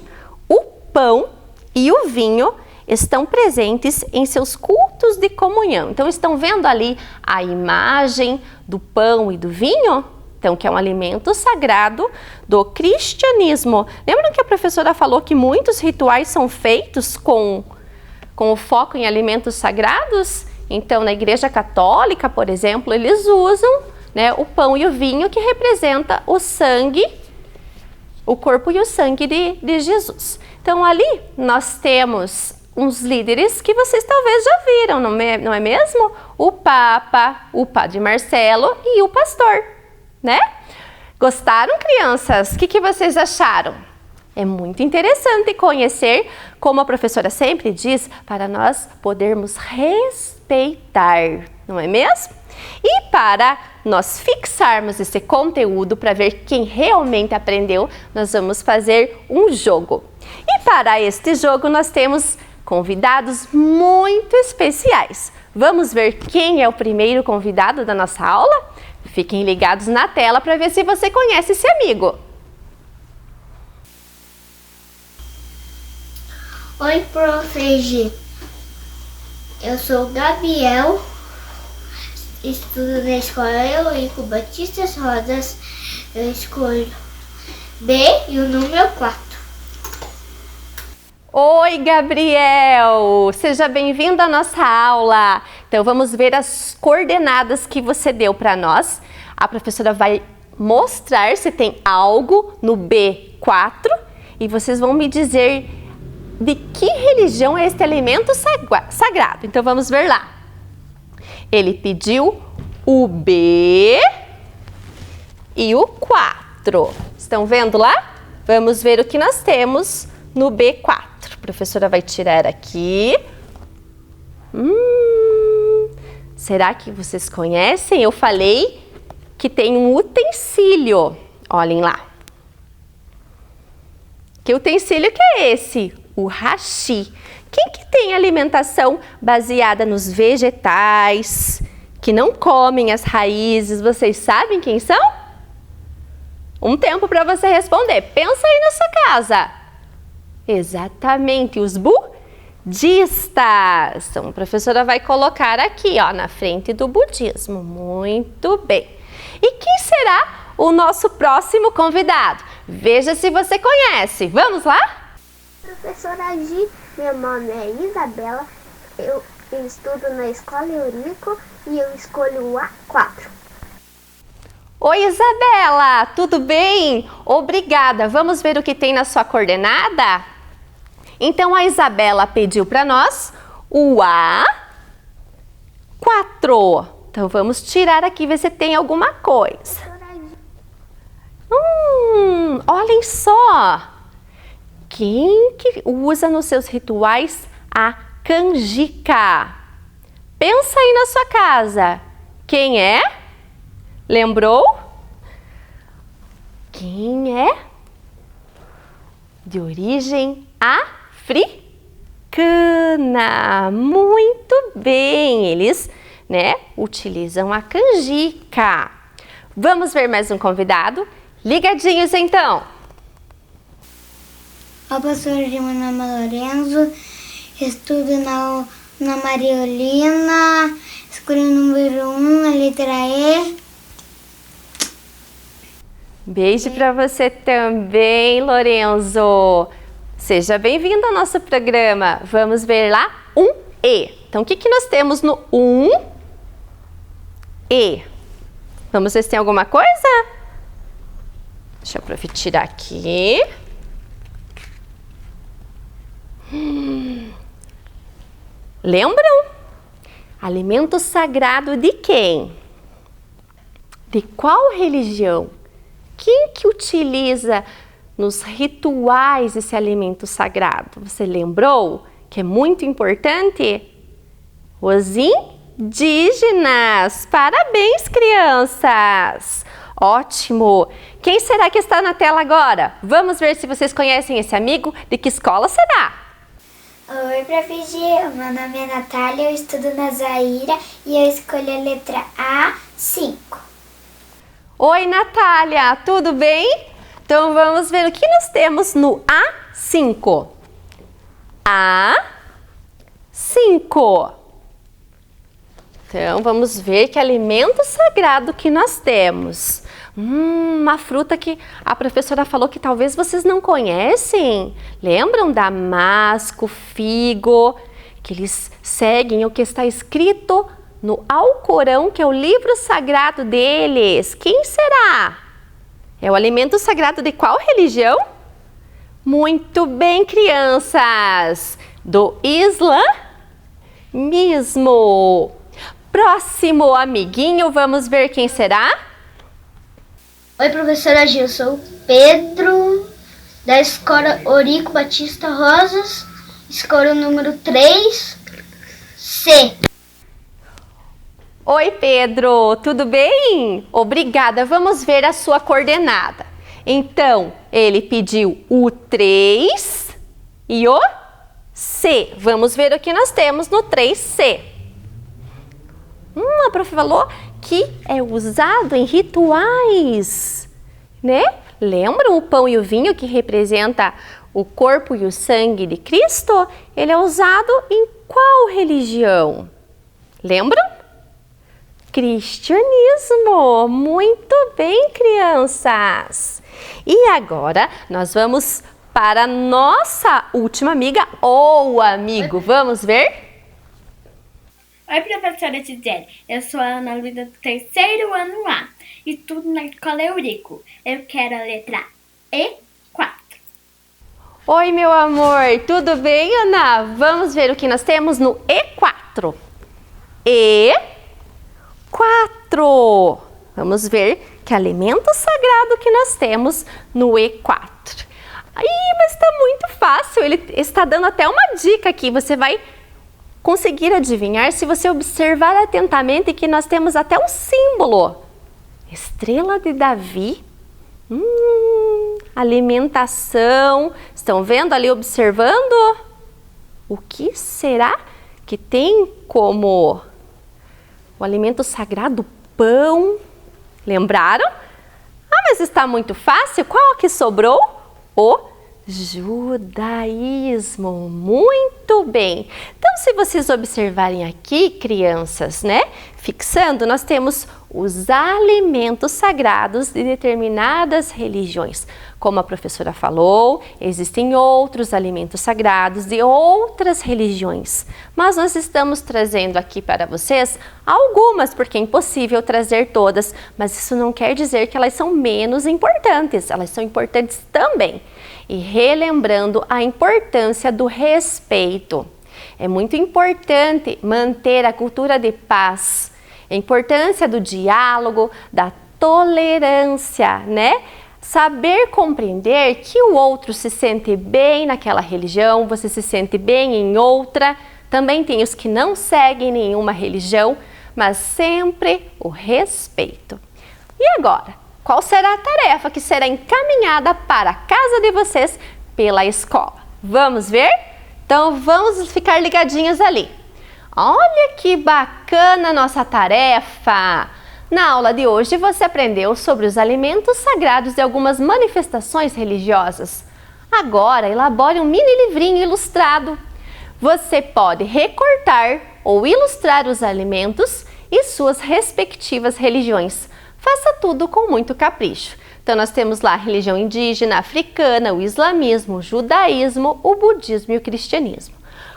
o pão e o vinho estão presentes em seus cultos de comunhão. Então, estão vendo ali a imagem do pão e do vinho? Então, que é um alimento sagrado do cristianismo. Lembram que a professora falou que muitos rituais são feitos com o foco em alimentos sagrados? Então, na Igreja Católica, por exemplo, eles usam, né, o pão e o vinho, que representa o sangue, o corpo e o sangue de Jesus. Então, ali nós temos uns líderes que vocês talvez já viram, não é mesmo? O Papa, o Padre Marcelo e o pastor, né? Gostaram, crianças? O que vocês acharam? É muito interessante conhecer, como a professora sempre diz, para nós podermos respeitar, não é mesmo? E para nós fixarmos esse conteúdo para ver quem realmente aprendeu, nós vamos fazer um jogo. E para este jogo nós temos convidados muito especiais. Vamos ver quem é o primeiro convidado da nossa aula? Fiquem ligados na tela para ver se você conhece esse amigo. Oi, Prof. G. Eu sou o Gabriel, estudo na escola Eurico Batista Rodas. Eu escolho B e o número 4. Oi, Gabriel! Seja bem-vindo à nossa aula. Então, vamos ver as coordenadas que você deu para nós. A professora vai mostrar se tem algo no B4 e vocês vão me dizer de que religião é este alimento sagrado. Então, vamos ver lá. Ele pediu o B e o 4. Estão vendo lá? Vamos ver o que nós temos no B4. A professora vai tirar aqui. Será que vocês conhecem? Eu falei que tem um utensílio. Olhem lá. Que utensílio que é esse? O hashi. Quem que tem alimentação baseada nos vegetais, que não comem as raízes? Vocês sabem quem são? Um tempo para você responder. Pensa aí na sua casa. Exatamente, os budistas. Então, a professora vai colocar aqui, ó, na frente do budismo. Muito bem. E quem será o nosso próximo convidado? Veja se você conhece. Vamos lá? Professora G, meu nome é Isabela, eu estudo na escola Eurico e eu escolho o A4. Oi, Isabela, tudo bem? Obrigada. Vamos ver o que tem na sua coordenada? Então, a Isabela pediu para nós o A4. Então, vamos tirar aqui, ver se tem alguma coisa. Olhem só. Quem que usa nos seus rituais a canjica? Pensa aí na sua casa. Quem é? Lembrou? Quem é? De origem africana. Muito bem, eles, utilizam a canjica. Vamos ver mais um convidado? Ligadinhos então. Olá, professora, meu nome é Lorenzo, estudo na Mariolina, escolhi o número 1, a letra E. Beijo para você também, Lorenzo. Seja bem-vindo ao nosso programa. Vamos ver lá 1E. Então, o que nós temos no 1E? Vamos ver se tem alguma coisa? Deixa eu tirar aqui. Lembram? Alimento sagrado de quem? De qual religião? Quem que utiliza nos rituais esse alimento sagrado? Você lembrou que é muito importante? Os indígenas! Parabéns, crianças! Ótimo! Quem será que está na tela agora? Vamos ver se vocês conhecem esse amigo. De que escola será? Oi, Prof. G, meu nome é Natália, eu estudo na Zaira e eu escolhi a letra A5. Oi, Natália, tudo bem? Então vamos ver o que nós temos no A5. A5. Então vamos ver que alimento sagrado que nós temos. Uma fruta que a professora falou que talvez vocês não conhecem. Lembram? Damasco, figo, que eles seguem o que está escrito no Alcorão, que é o livro sagrado deles. Quem será? É o alimento sagrado de qual religião? Muito bem, crianças! Do islamismo. Próximo amiguinho, vamos ver quem será? Oi, professora Gil, eu sou o Pedro da escola Eurico Batista Rosas, escola número 3C. Oi, Pedro, tudo bem? Obrigada, vamos ver a sua coordenada. Então, ele pediu o 3 e o C. Vamos ver o que nós temos no 3C. A prof falou que é usado em rituais, né? Lembram o pão e o vinho que representa o corpo e o sangue de Cristo? Ele é usado em qual religião? Lembram? Cristianismo. Muito bem, crianças. E agora nós vamos para a nossa última amiga ou amigo. Vamos ver? Oi, professora Gisele. Eu sou a Ana Luísa do 3º ano A. Estudo na escola Eurico. Eu quero a letra E4. Oi, meu amor. Tudo bem, Ana? Vamos ver o que nós temos no E4. E4. Vamos ver que alimento sagrado que nós temos no E4. Mas está muito fácil. Ele está dando até uma dica aqui. Você vai conseguir adivinhar se você observar atentamente que nós temos até um símbolo. Estrela de Davi. Alimentação. Estão vendo ali, observando? O que será que tem como o alimento sagrado? Pão. Lembraram? Mas está muito fácil. Qual que sobrou? O judaísmo. Muito bem. Então, se vocês observarem aqui, crianças, né? Fixando, nós temos os alimentos sagrados de determinadas religiões. Como a professora falou, existem outros alimentos sagrados de outras religiões. Mas nós estamos trazendo aqui para vocês algumas, porque é impossível trazer todas. Mas isso não quer dizer que elas são menos importantes. Elas são importantes também. E relembrando a importância do respeito. É muito importante manter a cultura de paz, a importância do diálogo, da tolerância, né? Saber compreender que o outro se sente bem naquela religião, você se sente bem em outra. Também tem os que não seguem nenhuma religião, mas sempre o respeito. E agora? Qual será a tarefa que será encaminhada para a casa de vocês pela escola? Vamos ver? Então, vamos ficar ligadinhos ali. Olha que bacana a nossa tarefa! Na aula de hoje, você aprendeu sobre os alimentos sagrados de algumas manifestações religiosas. Agora, elabore um mini livrinho ilustrado. Você pode recortar ou ilustrar os alimentos e suas respectivas religiões. Faça tudo com muito capricho. Então, nós temos lá a religião indígena, africana, o islamismo, o judaísmo, o budismo e o cristianismo.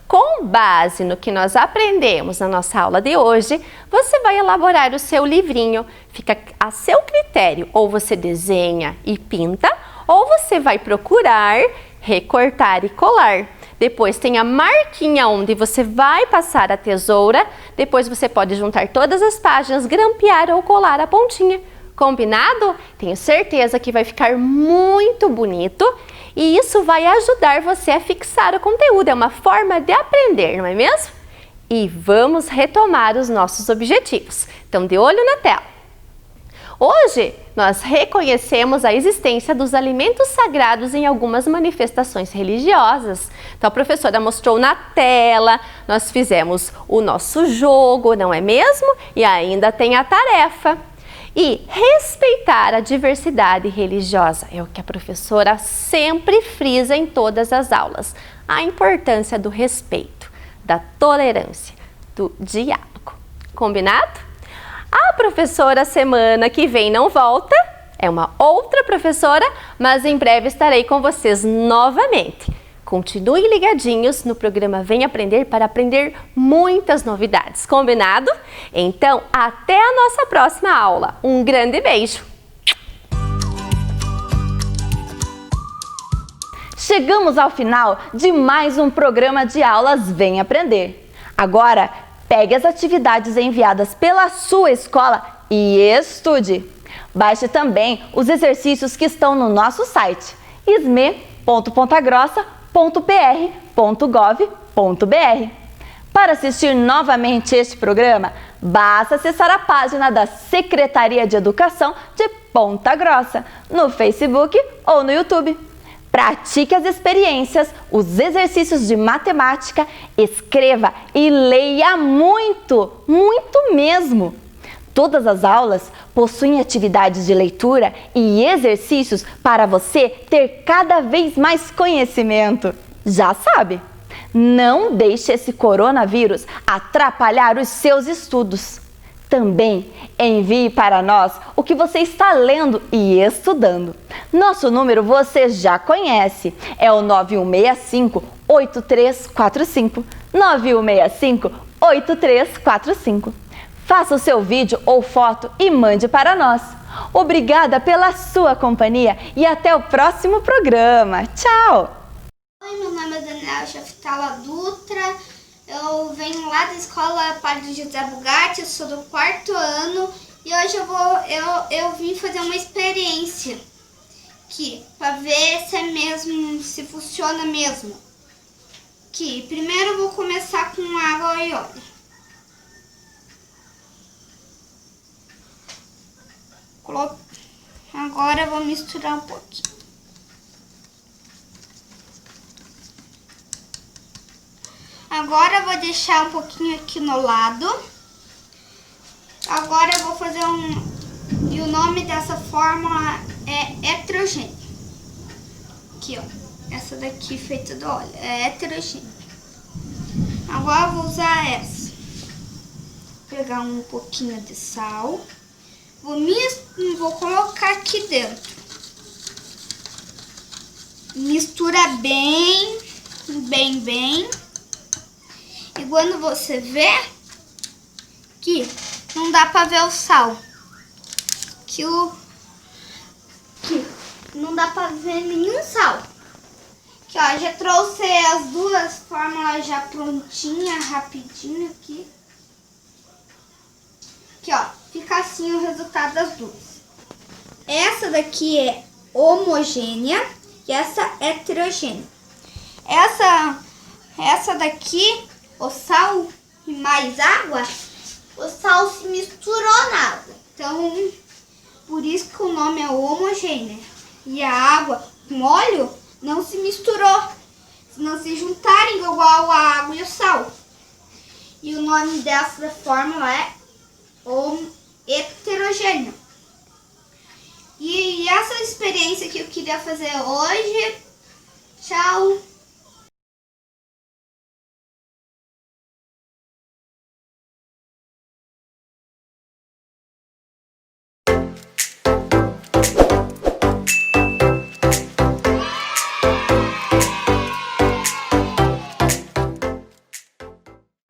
Com base no que nós aprendemos na nossa aula de hoje, você vai elaborar o seu livrinho. Fica a seu critério, ou você desenha e pinta, ou você vai procurar, recortar e colar. Depois tem a marquinha onde você vai passar a tesoura. Depois você pode juntar todas as páginas, grampear ou colar a pontinha. Combinado? Tenho certeza que vai ficar muito bonito e isso vai ajudar você a fixar o conteúdo. É uma forma de aprender, não é mesmo? E vamos retomar os nossos objetivos. Então, de olho na tela. Hoje, nós reconhecemos a existência dos alimentos sagrados em algumas manifestações religiosas. Então, a professora mostrou na tela, nós fizemos o nosso jogo, não é mesmo? E ainda tem a tarefa. E respeitar a diversidade religiosa é o que a professora sempre frisa em todas as aulas. A importância do respeito, da tolerância, do diálogo. Combinado? A professora semana que vem não volta, é uma outra professora, mas em breve estarei com vocês novamente. Continuem ligadinhos no programa Vem Aprender para aprender muitas novidades, combinado? Então, até a nossa próxima aula. Um grande beijo! Chegamos ao final de mais um programa de aulas Vem Aprender. Agora, pegue as atividades enviadas pela sua escola e estude. Baixe também os exercícios que estão no nosso site isme.com.br. www.pontagrossa.pr.gov.br. Para assistir novamente este programa, basta acessar a página da Secretaria de Educação de Ponta Grossa, no Facebook ou no YouTube. Pratique as experiências, os exercícios de matemática, escreva e leia muito, muito mesmo. Todas as aulas possuem atividades de leitura e exercícios para você ter cada vez mais conhecimento. Já sabe, não deixe esse coronavírus atrapalhar os seus estudos. Também envie para nós o que você está lendo e estudando. Nosso número você já conhece, é o 9165-8345. 9165-8345. Faça o seu vídeo ou foto e mande para nós. Obrigada pela sua companhia e até o próximo programa. Tchau! Oi, meu nome é Daniela Chaftala Dutra. Eu venho lá da escola Padre José Bugatti, eu sou do 4º ano e hoje eu vim fazer uma experiência aqui para ver se é mesmo, se funciona mesmo. Aqui, primeiro eu vou começar com água e óleo. Agora eu vou misturar um pouquinho. Agora eu vou deixar um pouquinho aqui no lado. Agora eu vou fazer E o nome dessa fórmula é heterogêneo. Aqui, ó. Essa daqui feita do óleo. É heterogêneo. Agora eu vou usar essa. Vou pegar um pouquinho de sal. Vou colocar aqui dentro. Mistura bem. E quando você vê que não dá pra ver o sal, que não dá pra ver nenhum sal. Aqui, ó, já trouxe as duas fórmulas já prontinhas, rapidinho aqui. Aqui, ó, fica assim o resultado das duas. Essa daqui é homogênea e essa é heterogênea. Essa daqui, o sal e mais água, o sal se misturou na água. Então, por isso que o nome é homogênea. E a água com óleo não se misturou. Não se juntarem igual a água e o sal. E o nome dessa fórmula é heterogêneo. E essa experiência que eu queria fazer hoje. Tchau!